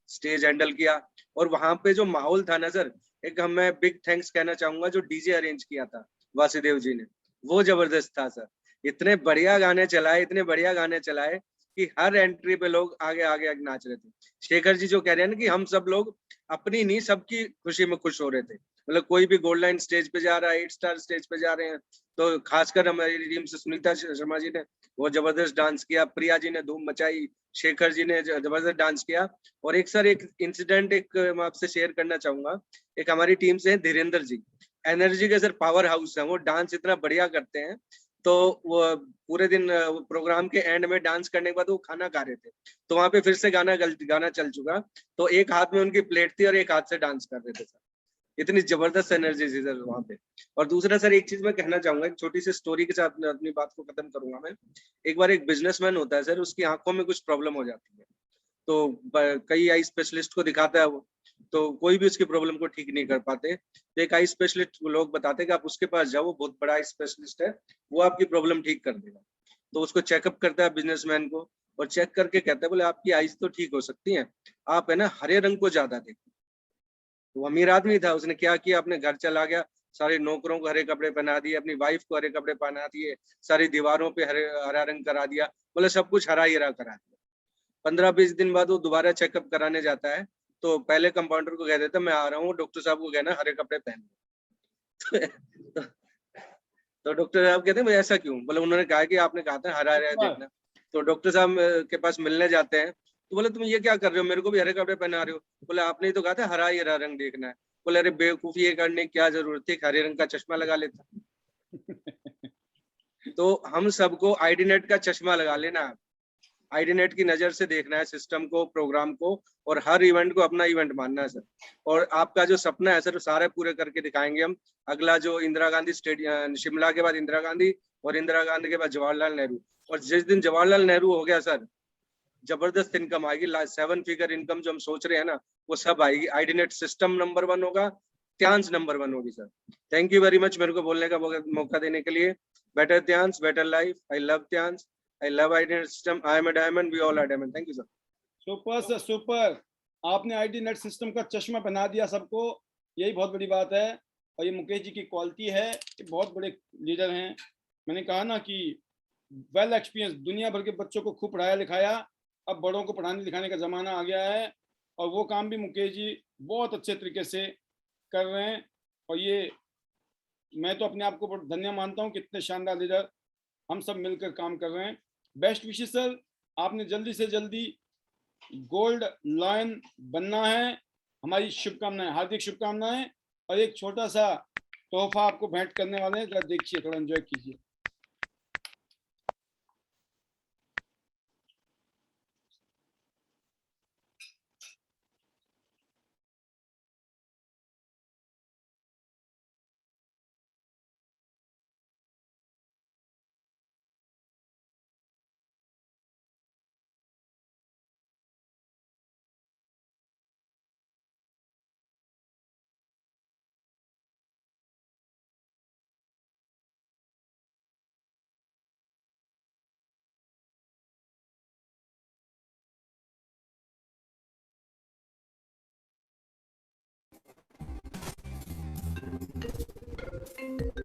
स्टेज हैंडल किया। और वहां पे जो माहौल था ना सर, एक मैं बिग थैंक्स कहना चाहूंगा, जो डीजे अरेंज किया था वासुदेव जी ने, वो जबरदस्त था सर। इतने बढ़िया गाने चलाए, इतने बढ़िया गाने चलाए कि हर एंट्री पे लोग आगे आगे नाच रहे थे। शेखर जी जो कह रहे हैं ना कि हम सब लोग अपनी नहीं सबकी खुशी में खुश हो रहे थे। मतलब कोई भी गोल्ड लाइन स्टेज पे जा रहा है, 8 स्टार स्टेज पे जा रहे हैं, तो खासकर हमारी टीम से सुनीता शर्मा जी ने वो जबरदस्त डांस किया, प्रिया जी ने धूम मचाई, शेखर जी ने जबरदस्त डांस किया। और एक सर एक इंसिडेंट एक मैं आपसे शेयर करना चाहूंगा। एक हमारी टीम से है धीरेन्द्र जी, एनर्जी के सर पावर हाउस है, वो डांस इतना बढ़िया करते हैं। तो वो पूरे दिन प्रोग्राम के एंड में डांस करने के बाद वो खाना खा रहे थे, तो वहां पे फिर से गाना चल चुका, तो एक हाथ में उनकी प्लेट थी और एक हाथ से डांस कर रहे थे सर। इतनी जबरदस्त एनर्जी थी सर वहां पे। और दूसरा सर एक चीज मैं कहना चाहूंगा, एक छोटी सी स्टोरी के साथ अपनी बात को खत्म करूंगा मैं। एक बार एक बिजनेसमैन होता है सर, उसकी आंखों में कुछ प्रॉब्लम हो जाती है, तो कई आई स्पेशलिस्ट को दिखाता है वो, तो कोई भी उसकी प्रॉब्लम को ठीक नहीं कर पाते। तो एक आई स्पेशलिस्ट लोग बताते हैं कि आप उसके पास जाओ, वो बहुत बड़ा आई स्पेशलिस्ट है, वो आपकी प्रॉब्लम ठीक कर देगा। तो उसको चेकअप करता है बिजनेसमैन को, और चेक करके कहता है बोले आपकी आईज तो ठीक हो सकती हैं, आप है ना हरे रंग को ज्यादा देखो। वो अमीर आदमी था, उसने क्या किया, अपने घर चला गया, सारे नौकरों को हरे कपड़े पहना दिए, अपनी वाइफ को हरे कपड़े पहना दिए, सारी दीवारों पे हरा रंग करा दिया, बोले सब कुछ हरा ही हरा करा दिया। 15-20 दिन बाद वो दोबारा चेकअप कराने जाता है, तो पहले कंपाउंडर को कह देता मैं आ रहा हूँ, डॉक्टर साहब को कहना हरे कपड़े पहन। तो डॉक्टर साहब कहते हैं भाई ऐसा क्यों, बोले उन्होंने कहा कि आपने कहा था हरा हरा देखना। तो डॉक्टर साहब के पास मिलने जाते हैं, तो बोले तुम ये क्या कर रहे हो, मेरे को भी हरे कपड़े पहना रहे हो। बोले आपने ही तो कहा था हरा ही हरा रंग देखना है। बोले अरे बेवकूफी ये करने की क्या जरूरत थी, हरे रंग का चश्मा लगा लेता। तो हम सबको आईडी नेट का चश्मा लगा लेना है, आईडी नेट की नजर से देखना है सिस्टम को, प्रोग्राम को, और हर इवेंट को अपना इवेंट मानना है सर। और आपका जो सपना है सर, सारे पूरे करके दिखाएंगे हम। अगला जो इंदिरा गांधी स्टेडियम, शिमला के बाद इंदिरा गांधी, और इंदिरा गांधी के बाद जवाहरलाल नेहरू। और जिस दिन जवाहरलाल नेहरू हो गया सर, जबरदस्त इनकम आएगी, 7 फिगर इनकम जो हम सोच रहे हैं ना, वो सब आएगी। आईडी नेट सिस्टम नंबर 1 होगा, त्यांस नंबर 1 होगी sir. Thank you very much मेरे को बोलने का मौका देने के लिए। Better Tiens, better life, I love Tiens, I love IDNet system. I am a diamond. We all are diamond. Thank you, sir. Super sir super. आपने आईडी नेट सिस्टम का चश्मा पहना दिया सबको, यही बहुत बड़ी बात है। और ये मुकेश जी की क्वालिटी है कि बहुत बड़े लीडर हैं। मैंने कहा ना कि वेल एक्सपीरियंस, दुनिया भर के बच्चों को खूब पढ़ाया लिखाया, अब बड़ों को पढ़ाने लिखाने का जमाना आ गया है। और वो काम भी मुकेश जी बहुत अच्छे तरीके से कर रहे हैं। और ये मैं तो अपने आप को धन्य मानता हूँ कि इतने शानदार लीडर हम सब मिलकर काम कर रहे हैं। बेस्ट विशेष सर, आपने जल्दी से जल्दी गोल्ड लायन बनना है, हमारी शुभकामनाएं, हार्दिक शुभकामनाएं। और एक छोटा सा तोहफा आपको भेंट करने वाले हैं, जरा देखिए, थोड़ा एंजॉय कीजिए। Hello.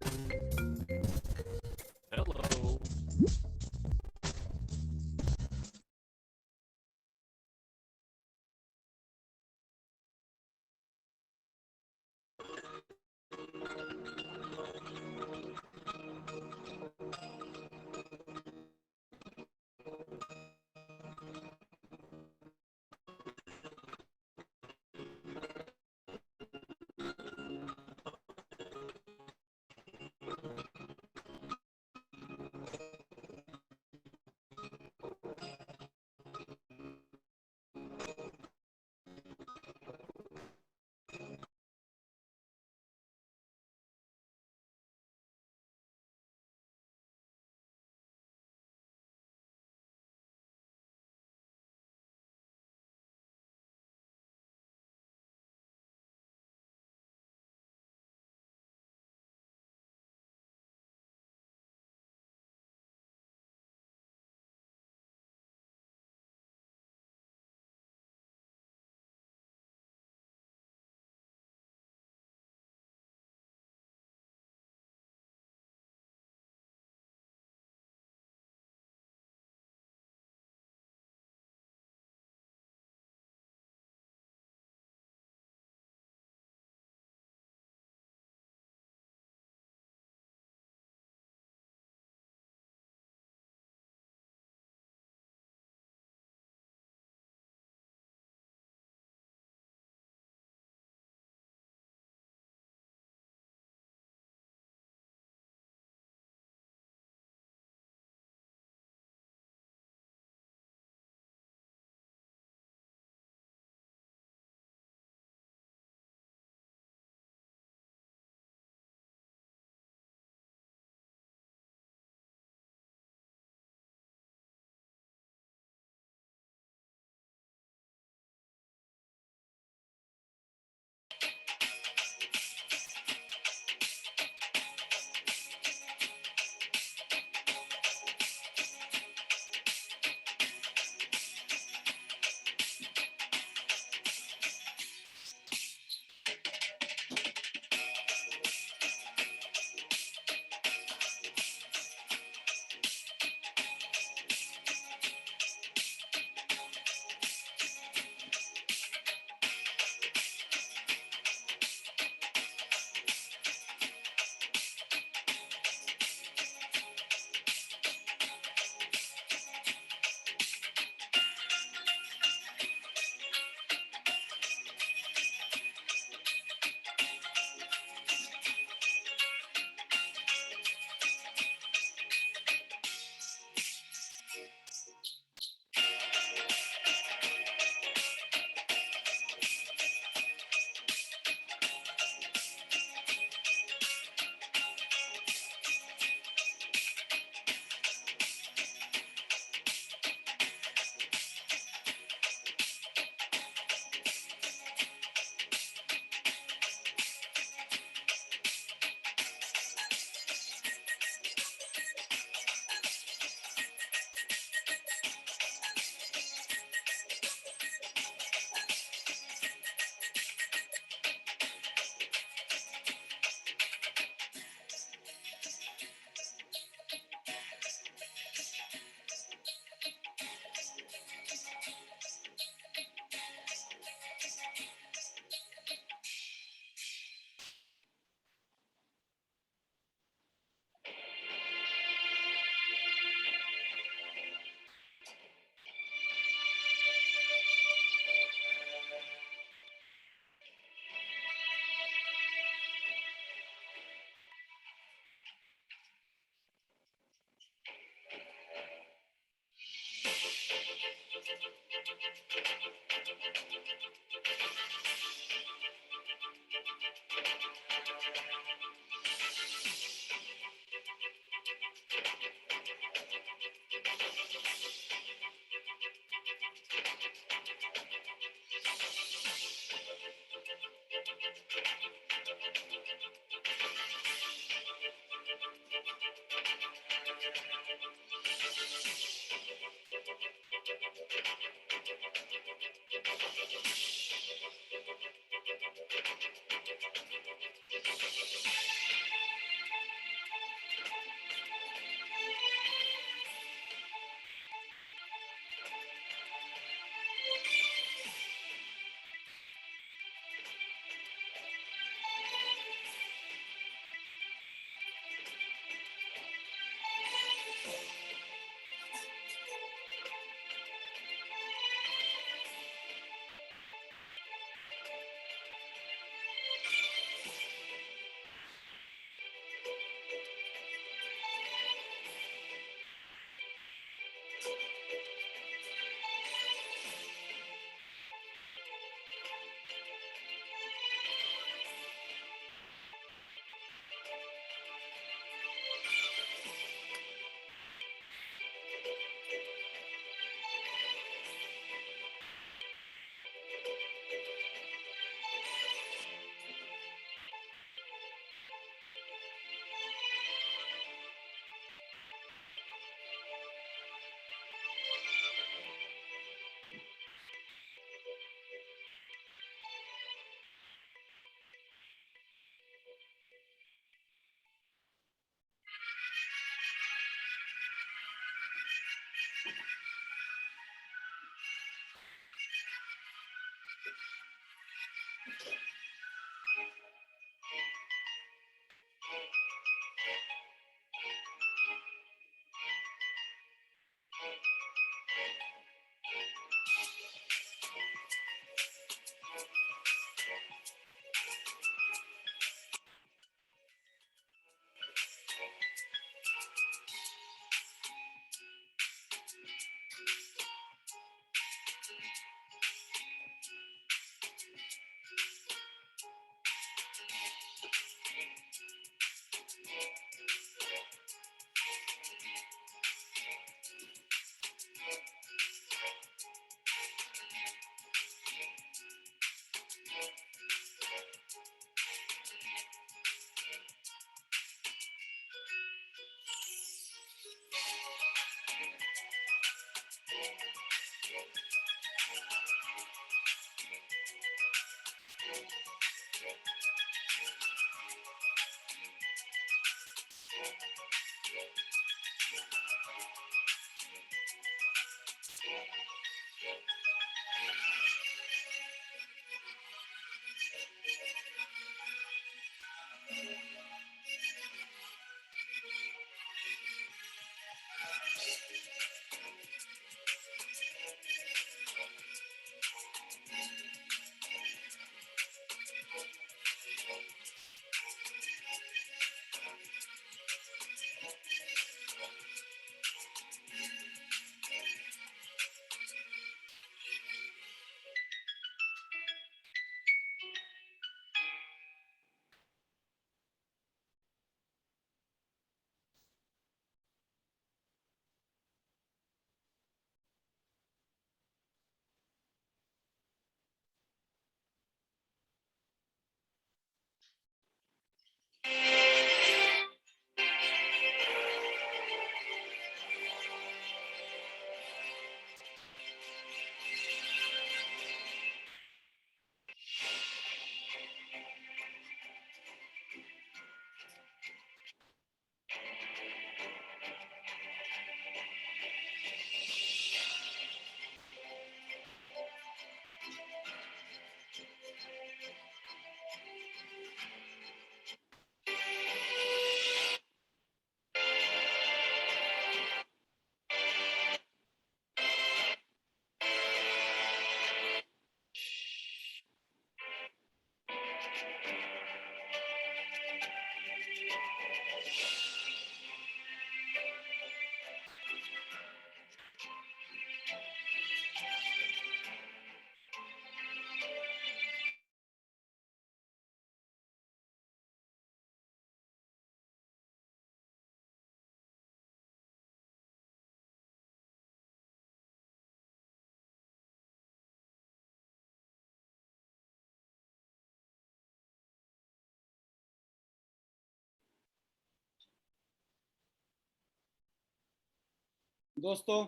दोस्तों,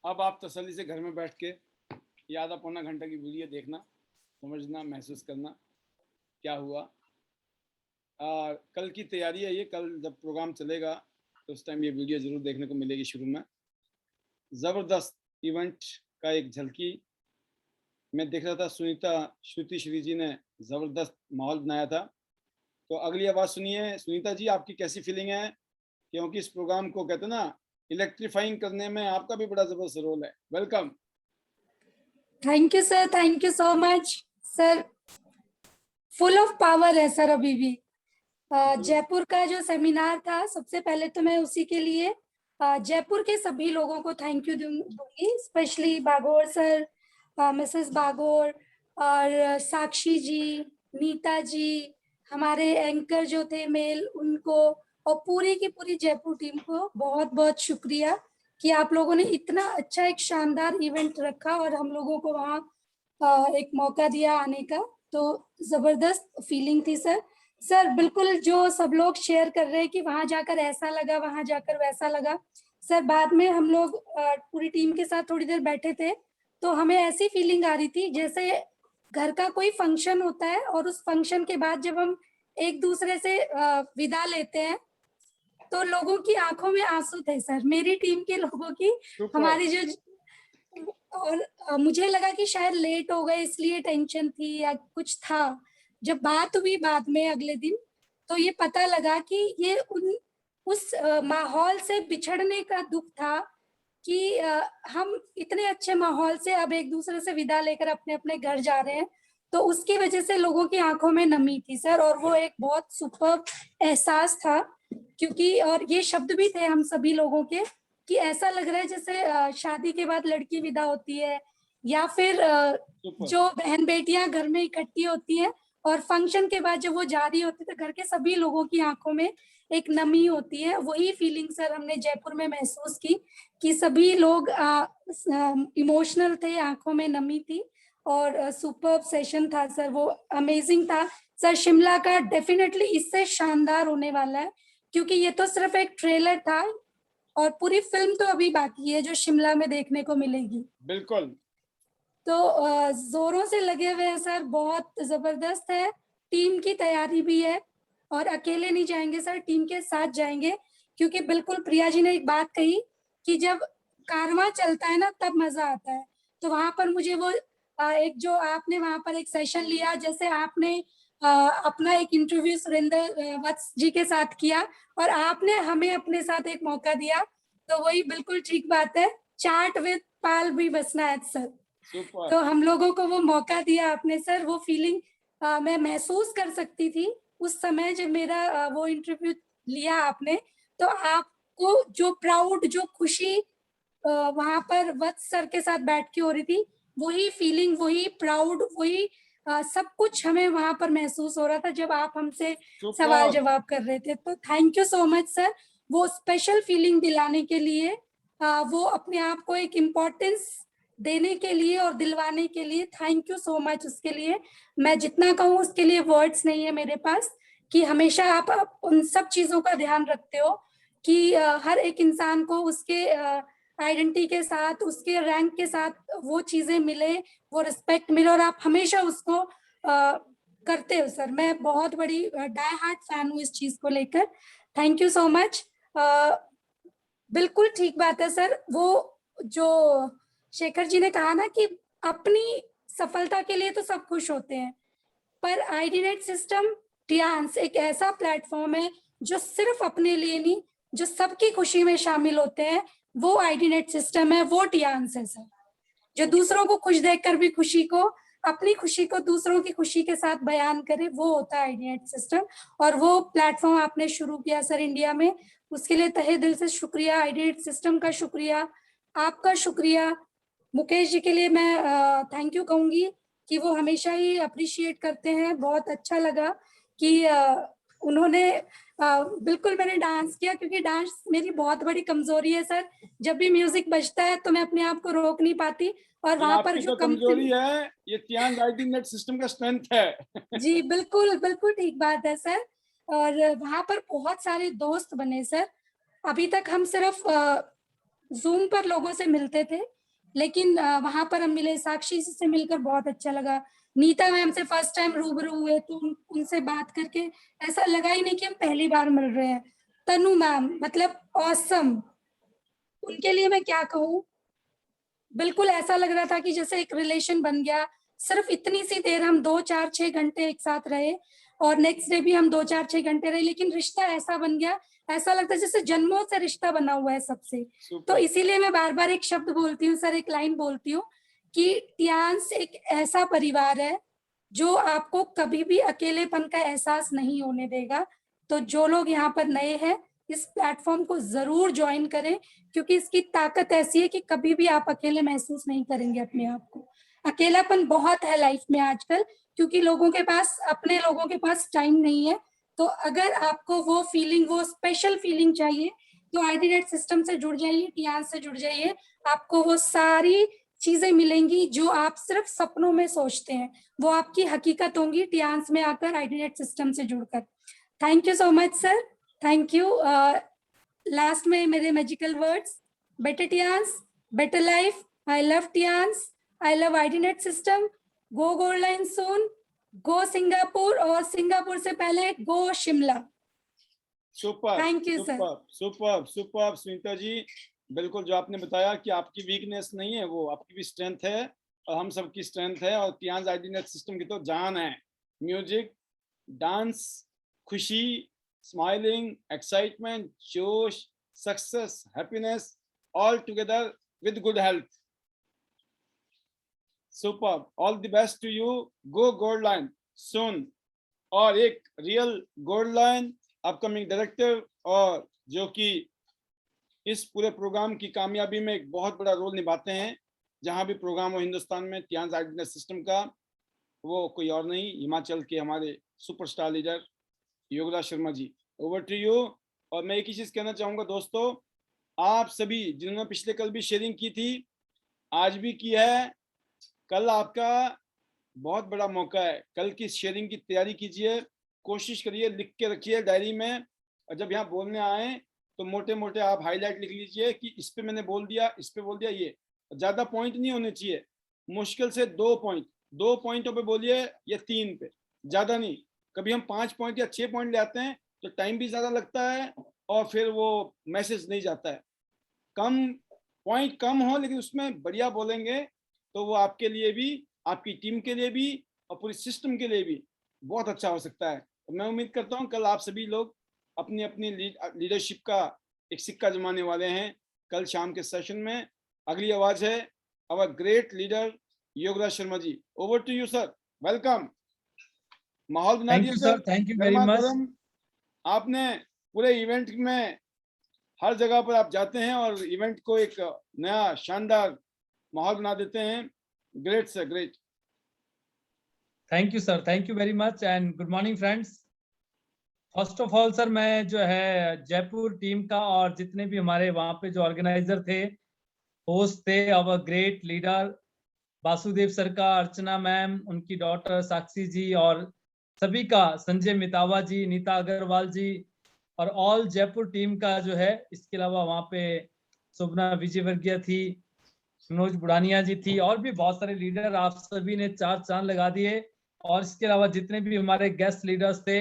अब आप तसल्ली से घर में बैठ के ये आधा पौना घंटा की वीडियो देखना, समझना, महसूस करना क्या हुआ। कल की तैयारी है ये, कल जब प्रोग्राम चलेगा तो उस टाइम ये वीडियो ज़रूर देखने को मिलेगी। शुरू में ज़बरदस्त इवेंट का एक झलकी मैं देख रहा था। सुनीता श्रुति श्री जी ने ज़बरदस्त माहौल बनाया था। तो अगली आवाज़ सुनिए। सुनीता जी, आपकी कैसी फीलिंग है? क्योंकि इस प्रोग्राम को कहते हैं ना, इलेक्ट्रीफाइंग करने में आपका भी बड़ा ज़बरदस्त रोल है। Welcome. Thank you sir, thank you so much sir. Full of power है सर अभी भी। जयपुर का जो सेमिनार था, सबसे पहले तो मैं उसी के लिए जयपुर के सभी लोगों को थैंक यू दूंगी, specially Bagor sir, Mrs Bagor और साक्षी जी, नीता जी, हमारे एंकर जो थे मेल, उनको और पूरी की पूरी जयपुर टीम को बहुत बहुत शुक्रिया कि आप लोगों ने इतना अच्छा एक शानदार इवेंट रखा और हम लोगों को वहाँ एक मौका दिया आने का। तो जबरदस्त फीलिंग थी सर। सर बिल्कुल जो सब लोग शेयर कर रहे हैं कि वहां जाकर ऐसा लगा, वहां जाकर वैसा लगा। सर बाद में हम लोग पूरी टीम के साथ थोड़ी देर बैठे थे तो हमें ऐसी फीलिंग आ रही थी जैसे घर का कोई फंक्शन होता है और उस फंक्शन के बाद जब हम एक दूसरे से विदा लेते हैं तो लोगों की आंखों में आंसू थे सर, मेरी टीम के लोगों की। हमारी जो और मुझे लगा कि शायद लेट हो गए इसलिए टेंशन थी या कुछ था। जब बात हुई बाद में अगले दिन तो ये पता लगा कि ये उस माहौल से बिछड़ने का दुख था कि हम इतने अच्छे माहौल से अब एक दूसरे से विदा लेकर अपने अपने घर जा रहे हैं, तो उसकी वजह से लोगों की आंखों में नमी थी सर। और वो एक बहुत सुपर्ब एहसास था, क्योंकि और ये शब्द भी थे हम सभी लोगों के कि ऐसा लग रहा है जैसे शादी के बाद लड़की विदा होती है या फिर जो बहन बेटियां घर में इकट्ठी होती हैं और फंक्शन के बाद जब वो जा रही होती है तो घर के सभी लोगों की आंखों में एक नमी होती है। वही फीलिंग सर हमने जयपुर में महसूस की कि सभी लोग इमोशनल थे, आंखों में नमी थी और सुपर्ब सेशन था सर, वो अमेजिंग था सर। शिमला का डेफिनेटली इससे शानदार होने वाला है, क्योंकि ये तो सिर्फ एक ट्रेलर था और पूरी फिल्म तो अभी बाकी है जो शिमला में देखने को मिलेगी। बिल्कुल। तो जोरों से लगे हुए हैं सर, बहुत जबरदस्त है। टीम की तैयारी भी है और अकेले नहीं जाएंगे सर, टीम के साथ जाएंगे, क्योंकि बिल्कुल प्रिया जी ने एक बात कही कि जब कारवां चलता है ना तब मजा आता है। तो वहां पर मुझे वो एक जो आपने वहां पर एक सेशन लिया, जैसे आपने अपना एक इंटरव्यू सुरेंद्र वत्स जी के साथ किया और आपने हमें अपने साथ एक मौका दिया, तो वही बिल्कुल ठीक बात है, चाट विद पाल भी बसना है सर। सुपर। तो हम लोगों को वो मौका दिया आपने सर, वो फीलिंग मैं महसूस कर सकती थी उस समय जब मेरा वो इंटरव्यू लिया आपने। तो आपको जो प्राउड, जो खुशी वहां पर वत्स सर के साथ बैठ के हो रही थी, वही फीलिंग, वही प्राउड, वही सब कुछ हमें वहां पर महसूस हो रहा था जब आप हमसे सवाल जवाब कर रहे थे। तो thank you so much sir, वो स्पेशल फीलिंग दिलाने के लिए, वो अपने आप को एक इम्पोर्टेंस देने के लिए और दिलवाने के लिए थैंक यू सो मच। उसके लिए मैं जितना कहूँ उसके लिए वर्ड्स नहीं है मेरे पास, कि हमेशा आप उन सब चीजों का ध्यान रखते हो कि हर एक इंसान को उसके आइडेंटिटी के साथ, उसके रैंक के साथ वो चीजें मिले, वो रिस्पेक्ट मिले, और आप हमेशा उसको करते हो सर। मैं बहुत बड़ी डाई हार्ट फैन हूँ इस चीज को लेकर। Thank you so much. बिल्कुल ठीक बात है सर, वो जो शेखर जी ने कहा ना कि अपनी सफलता के लिए तो सब खुश होते हैं, पर आईडीनेट सिस्टम टियांस एक ऐसा प्लेटफॉर्म है जो सिर्फ अपने लिए नहीं, जो सबकी खुशी में शामिल होते हैं, वो आईडीनेट सिस्टम है, वो टियांस है सर। जो दूसरों को खुश देखकर भी खुशी को, अपनी खुशी को दूसरों की खुशी के साथ बयान करे, वो होता है आईडीनेट सिस्टम। और वो प्लेटफॉर्म आपने शुरू किया सर इंडिया में, उसके लिए तहे दिल से शुक्रिया। आईडीनेट सिस्टम का शुक्रिया, आपका शुक्रिया। मुकेश जी के लिए मैं थैंक यू कहूंगी कि वो हमेशा ही अप्रिशिएट करते हैं। बहुत अच्छा लगा कि उन्होंने बिल्कुल, मैंने डांस किया क्योंकि डांस मेरी बहुत बड़ी कमजोरी है सर। जब भी म्यूजिक बजता है तो मैं अपने आप को रोक नहीं पाती, और वहां पर आपकी जो तो कमजोरी है, ये टियांस आईडीनेट सिस्टम का स्ट्रेंथ है। जी बिल्कुल बिल्कुल ठीक बात है सर। और वहां पर बहुत सारे दोस्त बने सर। अभी तक हम सिर्फ जूम पर लोगों से मिलते थे, लेकिन वहां पर हम मिले, साक्षी से मिलकर बहुत अच्छा लगा। नीता मैम से फर्स्ट टाइम रूबरू हुए तो उनसे बात करके ऐसा लगा ही नहीं कि हम पहली बार मिल रहे हैं। तनु मैम मतलब ऑसम, उनके लिए मैं क्या कहूँ, बिल्कुल ऐसा लग रहा था कि जैसे एक रिलेशन बन गया। सिर्फ इतनी सी देर हम 2-4-6 घंटे एक साथ रहे, और नेक्स्ट डे भी हम 2-4-6 घंटे रहे, लेकिन रिश्ता ऐसा बन गया, ऐसा लगता है जैसे जन्मों से रिश्ता बना हुआ है सबसे। तो इसीलिए मैं बार बार एक शब्द बोलती हूँ सर, एक लाइन बोलती हूँ कि टियांस एक ऐसा परिवार है जो आपको कभी भी अकेलेपन का एहसास नहीं होने देगा। तो जो लोग यहाँ पर नए हैं, इस प्लेटफॉर्म को जरूर ज्वाइन करें, क्योंकि इसकी ताकत ऐसी है कि कभी भी आप अकेले महसूस नहीं करेंगे अपने आप को। अकेलापन बहुत है लाइफ में आजकल, क्योंकि लोगों के पास, अपने लोगों के पास टाइम नहीं है। तो अगर आपको वो फीलिंग, वो स्पेशल फीलिंग चाहिए, तो आईडीनेट सिस्टम से जुड़ जाइए, टियांस से जुड़ जाइए। आपको वो सारी चीजें मिलेंगी जो आप सिर्फ सपनों में सोचते हैं, वो आपकी हकीकत होंगी टियांस में आकर, आईडीनेट सिस्टम से जुड़कर। Thank you so much sir, thank you. Last में मेरे magical words, better Tiens, better life, I love Tiens, I love IDNet system, go gold lion soon, go Singapore, और सिंगापुर से पहले go Shimla. Super, thank you sir. Super, super, super Sunita ji, बिल्कुल जो आपने बताया कि आपकी वीकनेस नहीं है, वो आपकी भी स्ट्रेंथ है और हम सबकी स्ट्रेंथ है। और टियांस आईडीनेट सिस्टम की तो जान है। म्यूजिक, डांस, खुशी, स्माइलिंग, एक्साइटमेंट, जोश, success, happiness, all together with good health. Super, all the best to you, go gold lion soon. और एक real gold lion upcoming director, और जो कि इस पूरे प्रोग्राम की कामयाबी में एक बहुत बड़ा रोल निभाते हैं। जहां भी प्रोग्राम हो हिंदुस्तान में टियांस आईडीनेट सिस्टम का, वो कोई और नहीं, हिमाचल के हमारे superstar leader Yograj Sharma ji. Over to you. और मैं एक ही चीज कहना चाहूंगा दोस्तों, आप सभी जिन्होंने पिछले कल भी शेयरिंग की थी, आज भी की है, कल आपका बहुत बड़ा मौका है। कल की शेयरिंग की तैयारी कीजिए, कोशिश करिए, लिख के रखिए डायरी में, और जब यहाँ बोलने आए तो मोटे मोटे आप हाईलाइट लिख लीजिए कि इस पे मैंने बोल दिया, इस पे बोल दिया। ये ज्यादा पॉइंट नहीं होने चाहिए, मुश्किल से 2 पॉइंटों पे बोलिए या 3 पे, ज्यादा नहीं। कभी हम 5 पॉइंट या 6 पॉइंट ले आते हैं तो टाइम भी ज्यादा लगता है और फिर वो मैसेज नहीं जाता है। कम पॉइंट कम हो लेकिन उसमें बढ़िया बोलेंगे तो वो आपके लिए भी, आपकी टीम के लिए भी और पूरी सिस्टम के लिए भी बहुत अच्छा हो सकता है। मैं उम्मीद करता हूँ कल आप सभी लोग अपनी अपनी लीडरशिप का एक सिक्का जमाने वाले हैं कल शाम के सेशन में। अगली आवाज है our great leader Yograj Sharma ji. Over to you sir, welcome. माहौल बना थैंक दिया you sir, sir, thank you very गर्मा मच। गर्म। आपने पूरे इवेंट में हर जगह पर आप जाते हैं और इवेंट को एक नया शानदार माहौल बना देते हैं। Great sir, great. Thank you sir, thank you very much and good morning friends. First of all sir, मैं जो है जयपुर टीम का और जितने भी हमारे वहाँ पे जो ऑर्गेनाइजर थे, होस्ट थे, our great leader Vasudev sir का, अर्चना मैम, उनकी डॉटर साक्षी जी और सभी का, संजय मितावा जी, नीता अग्रवाल जी और ऑल जयपुर टीम का जो है, इसके अलावा वहाँ पे शोभना विजयवर्गीय थी, मनोज बुढ़ानिया जी थी और भी बहुत सारे लीडर, आप सभी ने 4 चांद लगा दिए। और इसके अलावा जितने भी हमारे गेस्ट लीडर्स थे,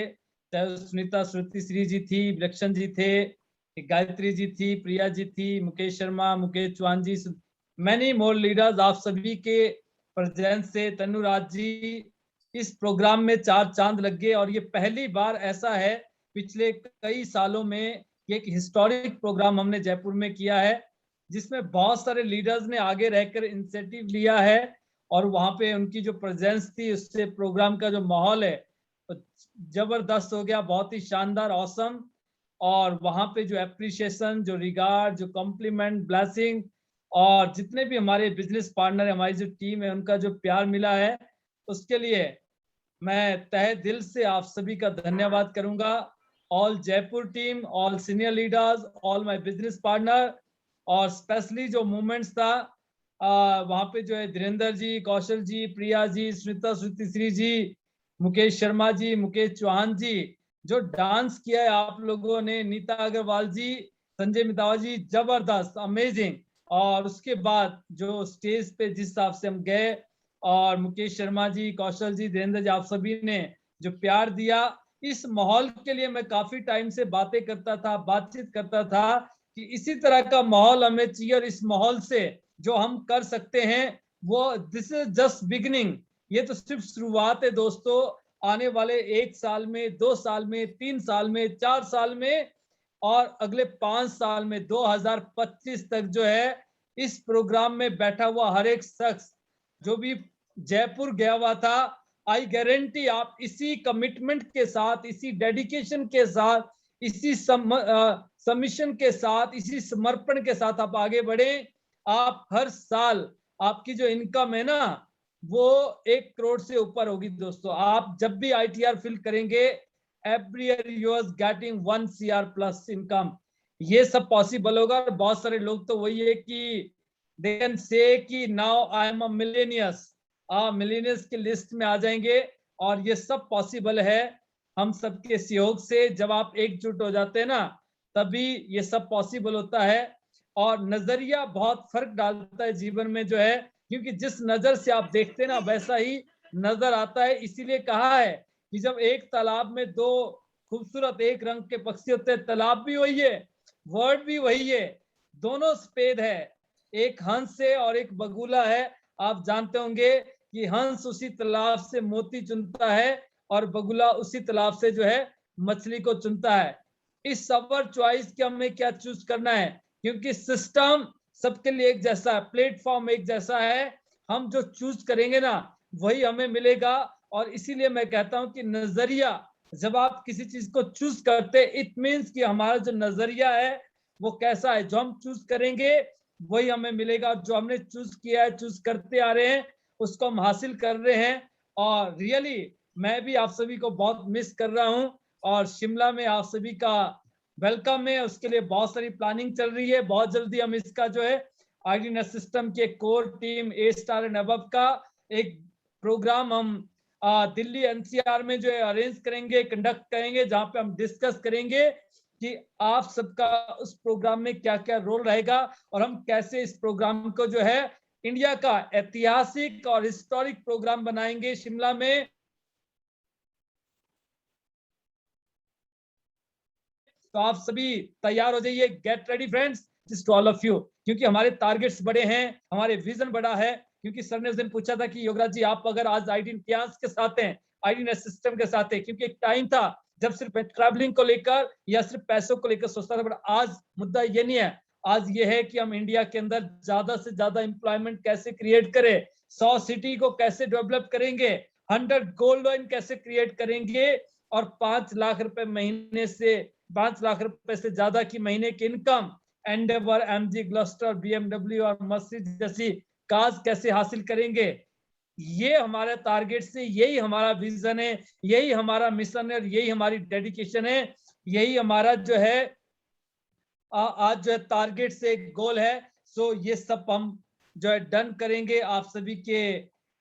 चाहे सुनीता श्रुति श्री जी थी, विलक्षण जी थे, गायत्री जी थी, प्रिया जी थी, मुकेश शर्मा, मुकेश चौहान जी, मैनी मोर लीडर्स, आप सभी के प्रेजेंस से तनुराज जी, इस प्रोग्राम में 4 चांद लग गए। और ये पहली बार ऐसा है पिछले कई सालों में, एक हिस्टोरिक प्रोग्राम हमने जयपुर में किया है जिसमें बहुत सारे लीडर्स ने आगे रहकर इनिशिएटिव लिया है और वहां पे उनकी जो प्रेजेंस थी उससे प्रोग्राम का जो माहौल है तो जबरदस्त हो गया, बहुत ही शानदार, ऑसम। और वहां पे जो एप्रिशिएशन, जो रिगार्ड, जो कॉम्प्लीमेंट, ब्लेसिंग और जितने भी हमारे बिजनेस पार्टनर, हमारी जो टीम है, उनका जो प्यार मिला है, उसके लिए मैं तहे दिल से आप सभी का धन्यवाद करूंगा। All Jaipur team, all senior leaders, all my business partner. और स्पेशली जो मूवमेंट्स था वहां पे जो है धीरेन्द्र जी, कौशल जी, प्रिया जी, स्मिता श्रुतिश्री जी, मुकेश शर्मा जी, मुकेश चौहान जी, जो डांस किया है आप लोगों ने, नीता अग्रवाल जी, संजय मितावा जी, जबरदस्त, अमेजिंग। और उसके बाद जो स्टेज पे जिस हिसाब से हम गए और मुकेश शर्मा जी, कौशल जी, धीरेन्द्र जी, आप सभी ने जो प्यार दिया, इस माहौल के लिए मैं काफी टाइम से बातें करता था, बातचीत करता था कि इसी तरह का माहौल हमें चाहिए। और इस माहौल से जो हम कर सकते हैं वो, दिस इज जस्ट बिगिनिंग, ये तो सिर्फ शुरुआत है दोस्तों। आने वाले 1 साल में, 2 साल में, 3 साल में, 4 साल में और अगले 5 साल में 2025 तक जो है इस प्रोग्राम में बैठा हुआ हर एक शख्स जो भी जयपुर गया हुआ था, आई गारंटी आप इसी कमिटमेंट के साथ, इसी डेडिकेशन के साथ, इसी सबमिशन के साथ, इसी समर्पण के साथ आप आगे बढ़े। आप हर साल आपकी जो इनकम है ना वो 1 करोड़ से ऊपर होगी दोस्तों। आप जब भी ITR फिल करेंगे, every year you are getting 1 CR plus income. ये सब पॉसिबल होगा। और बहुत सारे लोग तो वही है कि दे कैन से कि नाउ आई एम अ मिलेनियस, मिलेनियस की लिस्ट में आ जाएंगे। और ये सब पॉसिबल है हम सबके सहयोग से। जब आप एकजुट हो जाते हैं ना तभी ये सब पॉसिबल होता है। और नजरिया बहुत फर्क डालता है जीवन में जो है, क्योंकि जिस नजर से आप देखते हैं ना वैसा ही नजर आता है। इसीलिए कहा है कि जब एक तालाब में 2 खूबसूरत एक रंग के पक्षी होते हैं, तालाब भी वही है, वर्ड भी वही है, दोनों सफेद है, एक हंस है और एक बगुला है। आप जानते होंगे कि हंस उसी तालाब से मोती चुनता है और बगुला उसी तालाब से जो है मछली को चुनता है। इस सबर चॉइस के हमें क्या चूज करना है, क्योंकि सिस्टम सबके लिए एक जैसा है, प्लेटफॉर्म एक जैसा है। हम जो चूज करेंगे ना वही हमें मिलेगा। और इसीलिए मैं कहता हूं कि नजरिया, जब आप किसी चीज को चूज करते, इट मीन्स कि हमारा जो नजरिया है वो कैसा है, जो हम चूज करेंगे वही हमें मिलेगा। जो हमने चूज किया है, चूज करते आ रहे हैं, उसको हम हासिल कर रहे हैं। और रियली मैं भी आप सभी को बहुत मिस कर रहा हूं। और शिमला में आप सभी का वेलकम है, उसके लिए बहुत सारी प्लानिंग चल रही है। बहुत जल्दी हम इसका जो है IDNS सिस्टम के core team A* and above का एक प्रोग्राम हम दिल्ली NCR में जो है अरेंज करेंगे, कंडक्ट करेंगे, जहां पे हम डिस्कस करेंगे कि आप सबका उस प्रोग्राम में क्या क्या रोल रहेगा और हम कैसे इस प्रोग्राम को जो है इंडिया का ऐतिहासिक और हिस्टोरिक प्रोग्राम बनाएंगे शिमला में। तो आप सभी तैयार हो जाइए, get ready friends, this to all of you, क्योंकि हमारे टारगेट्स बड़े हैं, हमारे विजन बड़ा है। क्योंकि सर ने उस दिन पूछा था कि योगराज जी आप अगर आज आईडी के साथ हैं, आईडी सिस्टम के साथ है, क्योंकि एक टाइम था जब सिर्फ ट्रैवलिंग को लेकर या सिर्फ पैसों को लेकर सोचता था, बट आज मुद्दा ये नहीं है। आज ये है कि हम इंडिया के अंदर ज्यादा से ज्यादा एम्प्लॉयमेंट कैसे क्रिएट करें, 100 सिटी को कैसे डेवलप करेंगे, 100 गोल्ड लाइन कैसे क्रिएट करेंगे, और 5 लाख रुपए महीने से 5 लाख रुपए से ज्यादा की महीने की income endeavour, MG, Gloster, BMW और मर्सिडीज जैसी कार्स कैसे हासिल करेंगे। ये हमारे टारगेट से, यही हमारा विजन है, यही हमारा मिशन है, यही हमारी डेडिकेशन है, यही हमारा जो है आज जो है टारगेट से एक गोल है। सो ये सब हम जो है डन करेंगे आप सभी के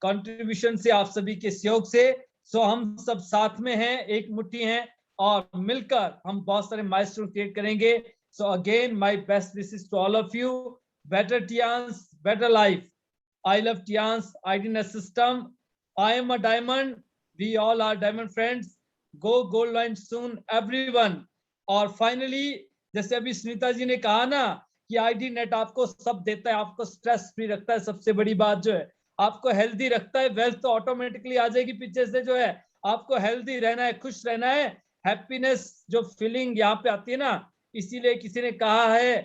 कंट्रीब्यूशन से, आप सभी के सहयोग से। सो हम सब साथ में हैं, एक मुट्ठी हैं और मिलकर हम बहुत सारे माइलस्टोन क्रिएट करेंगे। So again my best wishes to all of you, better Tiens, better life. I love Tians IDNet system. I am a diamond. We all are diamond friends. Go gold line soon, everyone. और फाइनली जैसे अभी सुनीता जी ने कहा ना कि IDNet आपको सब देता है, आपको स्ट्रेस फ्री रखता है, सबसे बड़ी बात जो है आपको हेल्दी रखता है। वेल्थ तो ऑटोमेटिकली आ जाएगी पीछे से, जो है आपको हेल्दी रहना है, खुश रहना है, हैप्पीनेस जो फीलिंग यहाँ पे आती है ना। इसीलिए किसी ने कहा है,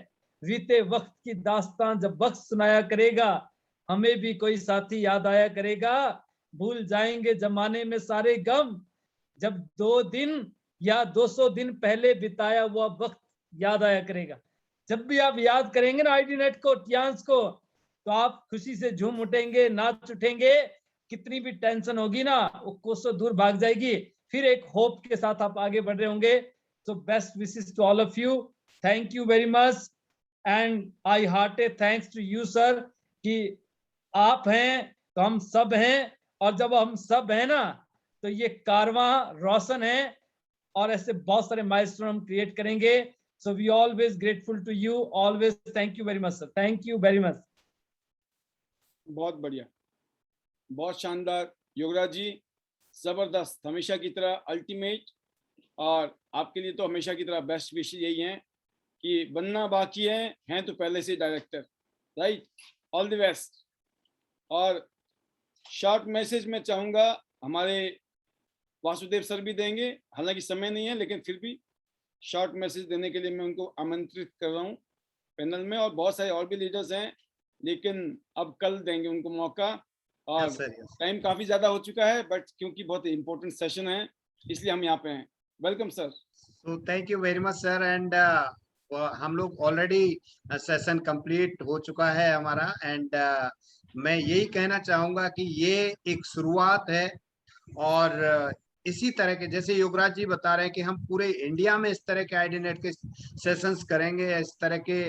बीते वक्त की दास्तान जब वक्त सुनाया करेगा, हमें भी कोई साथी याद आया करेगा, भूल जाएंगे जमाने में सारे गम, जब 2 दिन या 200 दिन पहले बिताया हुआ वक्त याद आया करेगा। जब भी आप याद करेंगे ना IDNet को, टियांस को, तो आप खुशी से झूम उठेंगे, नाच उठेंगे। कितनी भी टेंशन होगी ना वो कोसों दूर भाग जाएगी, फिर एक होप के साथ आप आगे बढ़ रहे होंगे। So best wishes to all of you, thank you very much, and I hearted thanks to you sir कि आप हैं तो हम सब हैं, और जब हम सब हैं ना तो ये कारवां रोशन है, और ऐसे बहुत सारे माइलस्टोन हम क्रिएट करेंगे। So we always grateful to you, always thank you very much sir, thank you very much. बहुत बढ़िया, बहुत शानदार योगराज जी, जबरदस्त, हमेशा की तरह अल्टीमेट। और आपके लिए तो हमेशा की तरह बेस्ट विश यही है कि बनना बाकी हैं तो पहले से director, right. All the best. और शॉर्ट मैसेज में चाहूँगा हमारे वासुदेव सर भी देंगे, हालांकि समय नहीं है, लेकिन फिर भी शॉर्ट मैसेज देने के लिए मैं उनको आमंत्रित कर रहा हूँ पैनल में। और बहुत सारे और भी लीडर्स हैं, लेकिन अब कल देंगे उनको मौका। और टाइम काफ़ी ज़्यादा हो चुका है, बट क्योंकि बहुत इंपॉर्टेंट सेशन है इसलिए हम यहाँ पे हैं। Welcome sir. So thank you very much sir, and हम लोग ऑलरेडी सेशन कंप्लीट हो चुका है हमारा, एंड मैं यही कहना चाहूंगा कि ये एक शुरुआत है, और इसी तरह के जैसे योगराज जी बता रहे हैं कि हम पूरे इंडिया में इस तरह के IDNet के सेशंस करेंगे, इस तरह के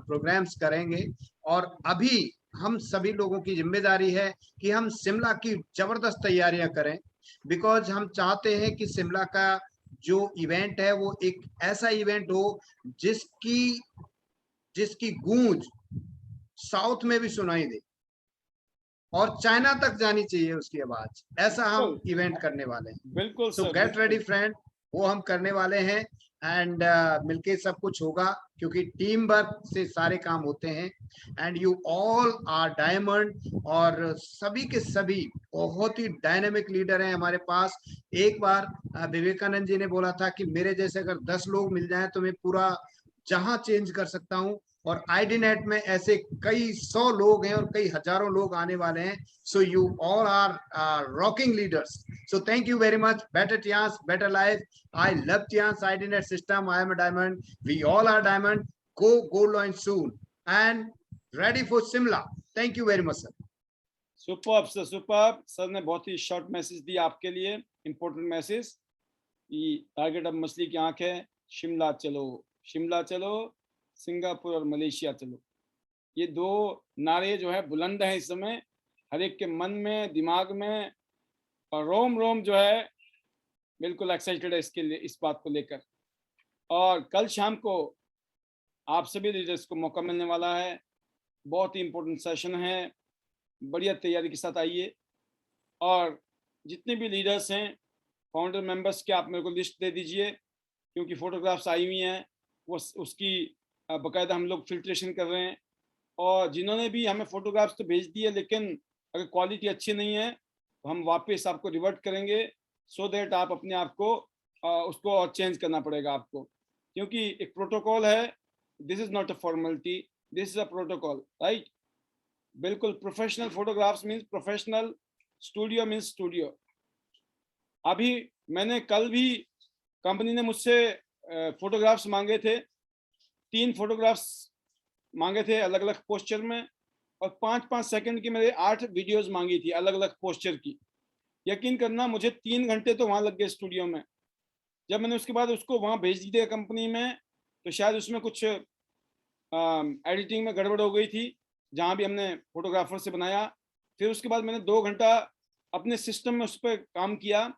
प्रोग्राम्स करेंगे। और अभी हम सभी लोगों की जिम्मेदारी है कि हम शिमला की जबरदस्त तैयारियां करें, बिकॉज हम चाहते हैं कि शिमला का जो इवेंट है वो एक ऐसा इवेंट हो जिसकी गूंज साउथ में भी सुनाई दे और चाइना तक जानी चाहिए उसकी आवाज। ऐसा हम इवेंट करने वाले हैं। बिल्कुल सो गेट रेडी फ्रेंड, वो हम करने वाले हैं, एंड मिलके सब कुछ होगा, क्योंकि टीम वर्क से सारे काम होते हैं। And you all are diamond, और सभी के सभी बहुत ही डायनेमिक लीडर हैं हमारे पास। एक बार विवेकानंद जी ने बोला था कि मेरे जैसे अगर 10 लोग मिल जाएं तो मैं पूरा जहां चेंज कर सकता हूं, और IDNet में ऐसे कई 100 लोग हैं और कई हजारों लोग आने वाले हैं। So you all are rocking leaders. So thank you very much. Better Tiens, better life. I love Tiens IDNet system. I am a diamond. We all are diamond. Go gold line soon and ready for Shimla. Thank you very much sir. Superb sir, superb. Sir ने बहुत ही शॉर्ट मैसेज दिया आपके लिए, इंपॉर्टेंट मैसेज। टारगेट अब मछली की आंख है, शिमला चलो, शिमला चलो, सिंगापुर और मलेशिया चलो। ये 2 नारे जो है बुलंद है इस समय हर एक के मन में, दिमाग में, और रोम रोम जो है बिल्कुल एक्साइटेड है इसके लिए, इस बात को लेकर। और कल शाम को आप सभी लीडर्स को मौका मिलने वाला है। बहुत ही इम्पोर्टेंट सेशन है, बढ़िया तैयारी के साथ आइए। और जितने भी लीडर्स हैं, फाउंडर मेंबर्स के, आप मेरे को लिस्ट दे दीजिए, क्योंकि फोटोग्राफ्स आई हुई हैं, वो उसकी बाकायदा हम लोग फिल्ट्रेशन कर रहे हैं। और जिन्होंने भी हमें फोटोग्राफ्स तो भेज दिए, लेकिन अगर क्वालिटी अच्छी नहीं है तो हम वापस आपको रिवर्ट करेंगे, सो दैट आप अपने आप को उसको और चेंज करना पड़ेगा आपको, क्योंकि एक प्रोटोकॉल है। This is not a formality, this is a protocol, right. बिल्कुल professional photographs means professional, studio means studio. अभी मैंने कल भी, कंपनी ने मुझसे फोटोग्राफ्स मांगे थे, 3 फोटोग्राफ्स मांगे थे अलग अलग पोस्चर में, और 5-5 सेकंड की मेरे 8 वीडियोस मांगी थी अलग अलग पोस्चर की। यकीन करना, मुझे 3 घंटे तो वहां लग गए स्टूडियो में। जब मैंने उसके बाद उसको वहां भेज दिया कंपनी में, तो शायद उसमें कुछ एडिटिंग में गड़बड़ हो गई थी, जहां भी हमने फोटोग्राफर से बनाया। फिर उसके बाद मैंने 2 घंटा अपने सिस्टम में उस पर काम किया।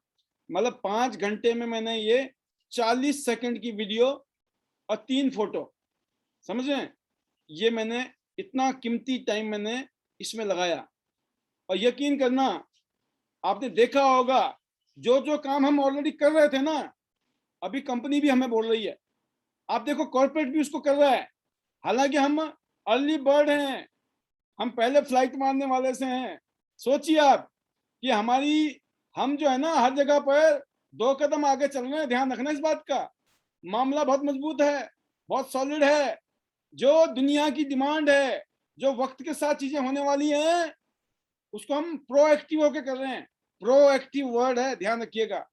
मतलब 5 घंटे में मैंने ये 40 सेकंड की वीडियो और 3 फोटो, समझ रहे हैं, ये मैंने इतना कीमती टाइम मैंने इसमें लगाया। और यकीन करना, आपने देखा होगा जो जो काम हम ऑलरेडी कर रहे थे ना, अभी कंपनी भी हमें बोल रही है, आप देखो कॉर्पोरेट भी उसको कर रहा है। हालांकि हम अर्ली बर्ड हैं, हम पहले फ्लाइट मारने वाले से हैं। सोचिए आप कि हम जो है ना, हर जगह पर 2 कदम आगे चल रहे हैं। ध्यान रखना इस बात का, मामला बहुत मजबूत है, बहुत सॉलिड है। जो दुनिया की डिमांड है, जो वक्त के साथ चीजें होने वाली हैं, उसको हम प्रोएक्टिव होकर कर रहे हैं। प्रोएक्टिव वर्ड है, ध्यान रखिएगा।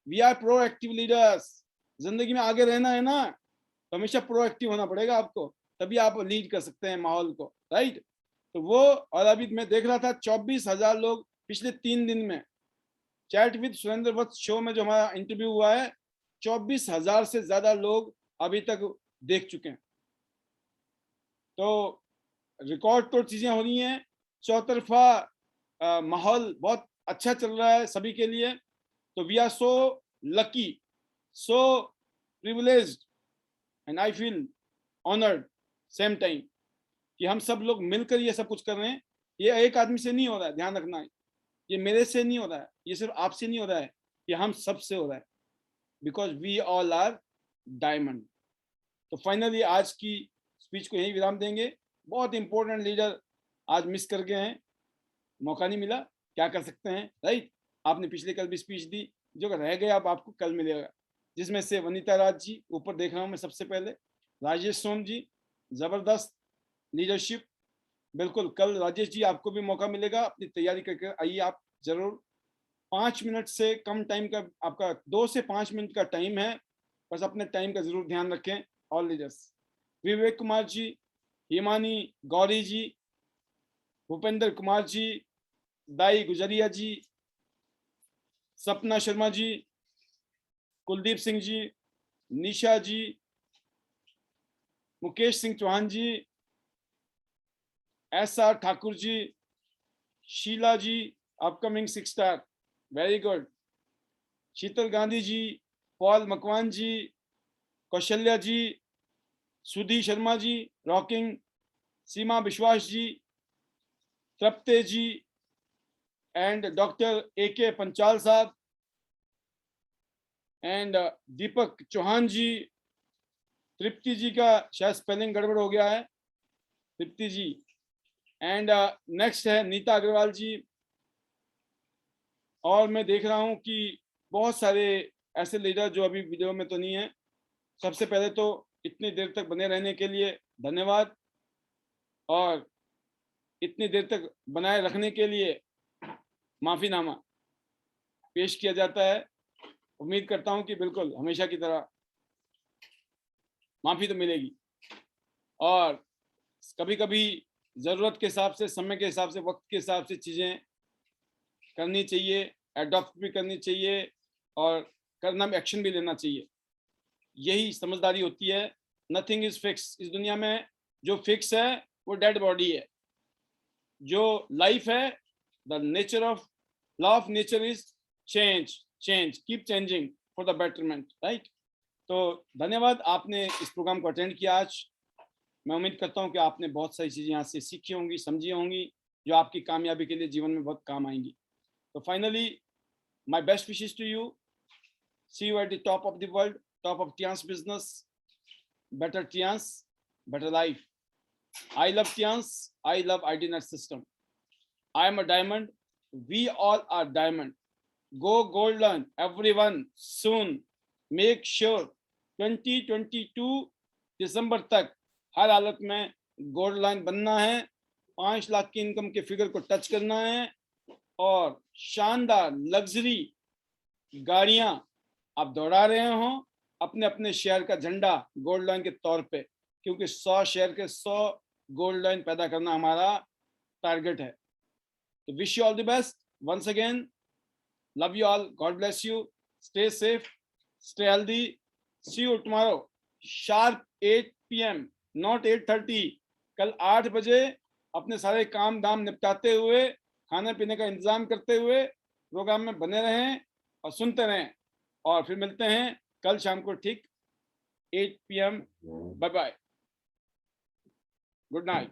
We are proactive leaders. जिंदगी में आगे रहना है ना, तो हमेशा प्रोएक्टिव होना पड़ेगा आपको, तभी आप लीड कर सकते हैं माहौल को, राइट। तो वो, और अभी मैं देख रहा था 24,000 लोग पिछले 3 दिन में chat with Surendra Vats show में जो हमारा इंटरव्यू हुआ है, 24,000 से ज्यादा लोग अभी तक देख चुके हैं। तो रिकॉर्ड तोड़ चीजें हो रही हैं, चौतरफा माहौल बहुत अच्छा चल रहा है सभी के लिए। तो we are so lucky, so privileged, and I feel honoured same time कि हम सब लोग मिलकर ये सब कुछ कर रहे हैं। ये एक आदमी से नहीं हो रहा है, ध्यान रखना है। ये मेरे से नहीं हो रहा है, ये सिर्फ आपसे नहीं हो रहा है, ये हम सब से हो रहा है, because we all are diamond. तो फाइनली आज की स्पीच को यही विराम देंगे। बहुत इंपॉर्टेंट लीडर आज मिस कर गए हैं, मौका नहीं मिला, क्या कर सकते हैं, राइट। आपने पिछले कल भी स्पीच दी, जो रह गया अब आपको कल मिलेगा, जिसमें से वनीता राज जी, ऊपर देख रहा हूं मैं सबसे पहले, राजेश सोम जी, जबरदस्त लीडरशिप। बिल्कुल, कल राजेश जी आपको भी मौका मिलेगा, अपनी तैयारी करके आइए आप जरूर। 5 मिनट से कम टाइम का आपका, 2 से 5 मिनट का टाइम है, बस अपने टाइम का जरूर ध्यान रखें। ऑल लीडर्स, विवेक कुमार जी, हिमानी गौरी जी, भूपेंद्र कुमार जी, दाई गुजरिया जी, सपना शर्मा जी, कुलदीप सिंह जी, निशा जी, मुकेश सिंह चौहान जी, SR ठाकुर जी, शीला जी, अपकमिंग 6 स्टार, वेरी गुड, शीतल गांधी जी, पॉल मकवान जी, कौशल्या जी, सुधी शर्मा जी, रॉकिंग, सीमा विश्वास जी, तृप्ते जी, एंड डॉक्टर AK पंचाल साहब, एंड दीपक चौहान जी, तृप्ति जी का शायद स्पेलिंग गड़बड़ हो गया है, तृप्ति जी, एंड नेक्स्ट है नीता अग्रवाल जी। और मैं देख रहा हूं कि बहुत सारे ऐसे लीडर जो अभी वीडियो में तो नहीं है। सबसे पहले तो इतनी देर तक बने रहने के लिए धन्यवाद, और इतनी देर तक बनाए रखने के लिए माफीनामा पेश किया जाता है। उम्मीद करता हूं कि बिल्कुल हमेशा की तरह माफी तो मिलेगी, और कभी कभी जरूरत के हिसाब से, समय के हिसाब से, वक्त के हिसाब से चीजें करनी चाहिए, एडॉप्ट भी करनी चाहिए, और करना में एक्शन भी लेना चाहिए। यही समझदारी होती है। Nothing is fix. इस दुनिया में जो फिक्स है वो डेड बॉडी है। जो लाइफ है, the nature of, law of nature is change, keep changing for the betterment, right. तो धन्यवाद, आपने इस प्रोग्राम को अटेंड किया आज। मैं उम्मीद करता हूँ कि आपने बहुत सारी चीज़ें यहाँ से सीखी होंगी, समझी होंगी, जो आपकी कामयाबी के लिए जीवन में बहुत काम आएंगी। तो finally my best wishes to you, see you at the top of the world, top of Tiens business, better Tians, better life. I love Tians, I love IDNet system. I am a diamond, we all are diamond. Go gold learn, everyone soon. Make sure 2022 दिसंबर तक हर हालत में गोल्ड लाइन बनना है, 5 लाख की इनकम के फिगर को टच करना है, और शानदार लग्जरी गाड़ियां आप दौड़ा रहे हो अपने अपने शेयर का झंडा गोल्ड लाइन के तौर पे, क्योंकि 100 शेयर के 100 गोल्ड लाइन पैदा करना हमारा टारगेट है। तो wish you all the best once again, love you all, God bless you, stay safe, stay healthy, see you tomorrow sharp 8 PM, not 8:30। कल 8 बजे अपने सारे काम दाम निपटाते हुए, खाने पीने का इंतजाम करते हुए प्रोग्राम में बने रहें और सुनते रहें, और फिर मिलते हैं कल शाम को ठीक 8 PM। Bye bye, good night.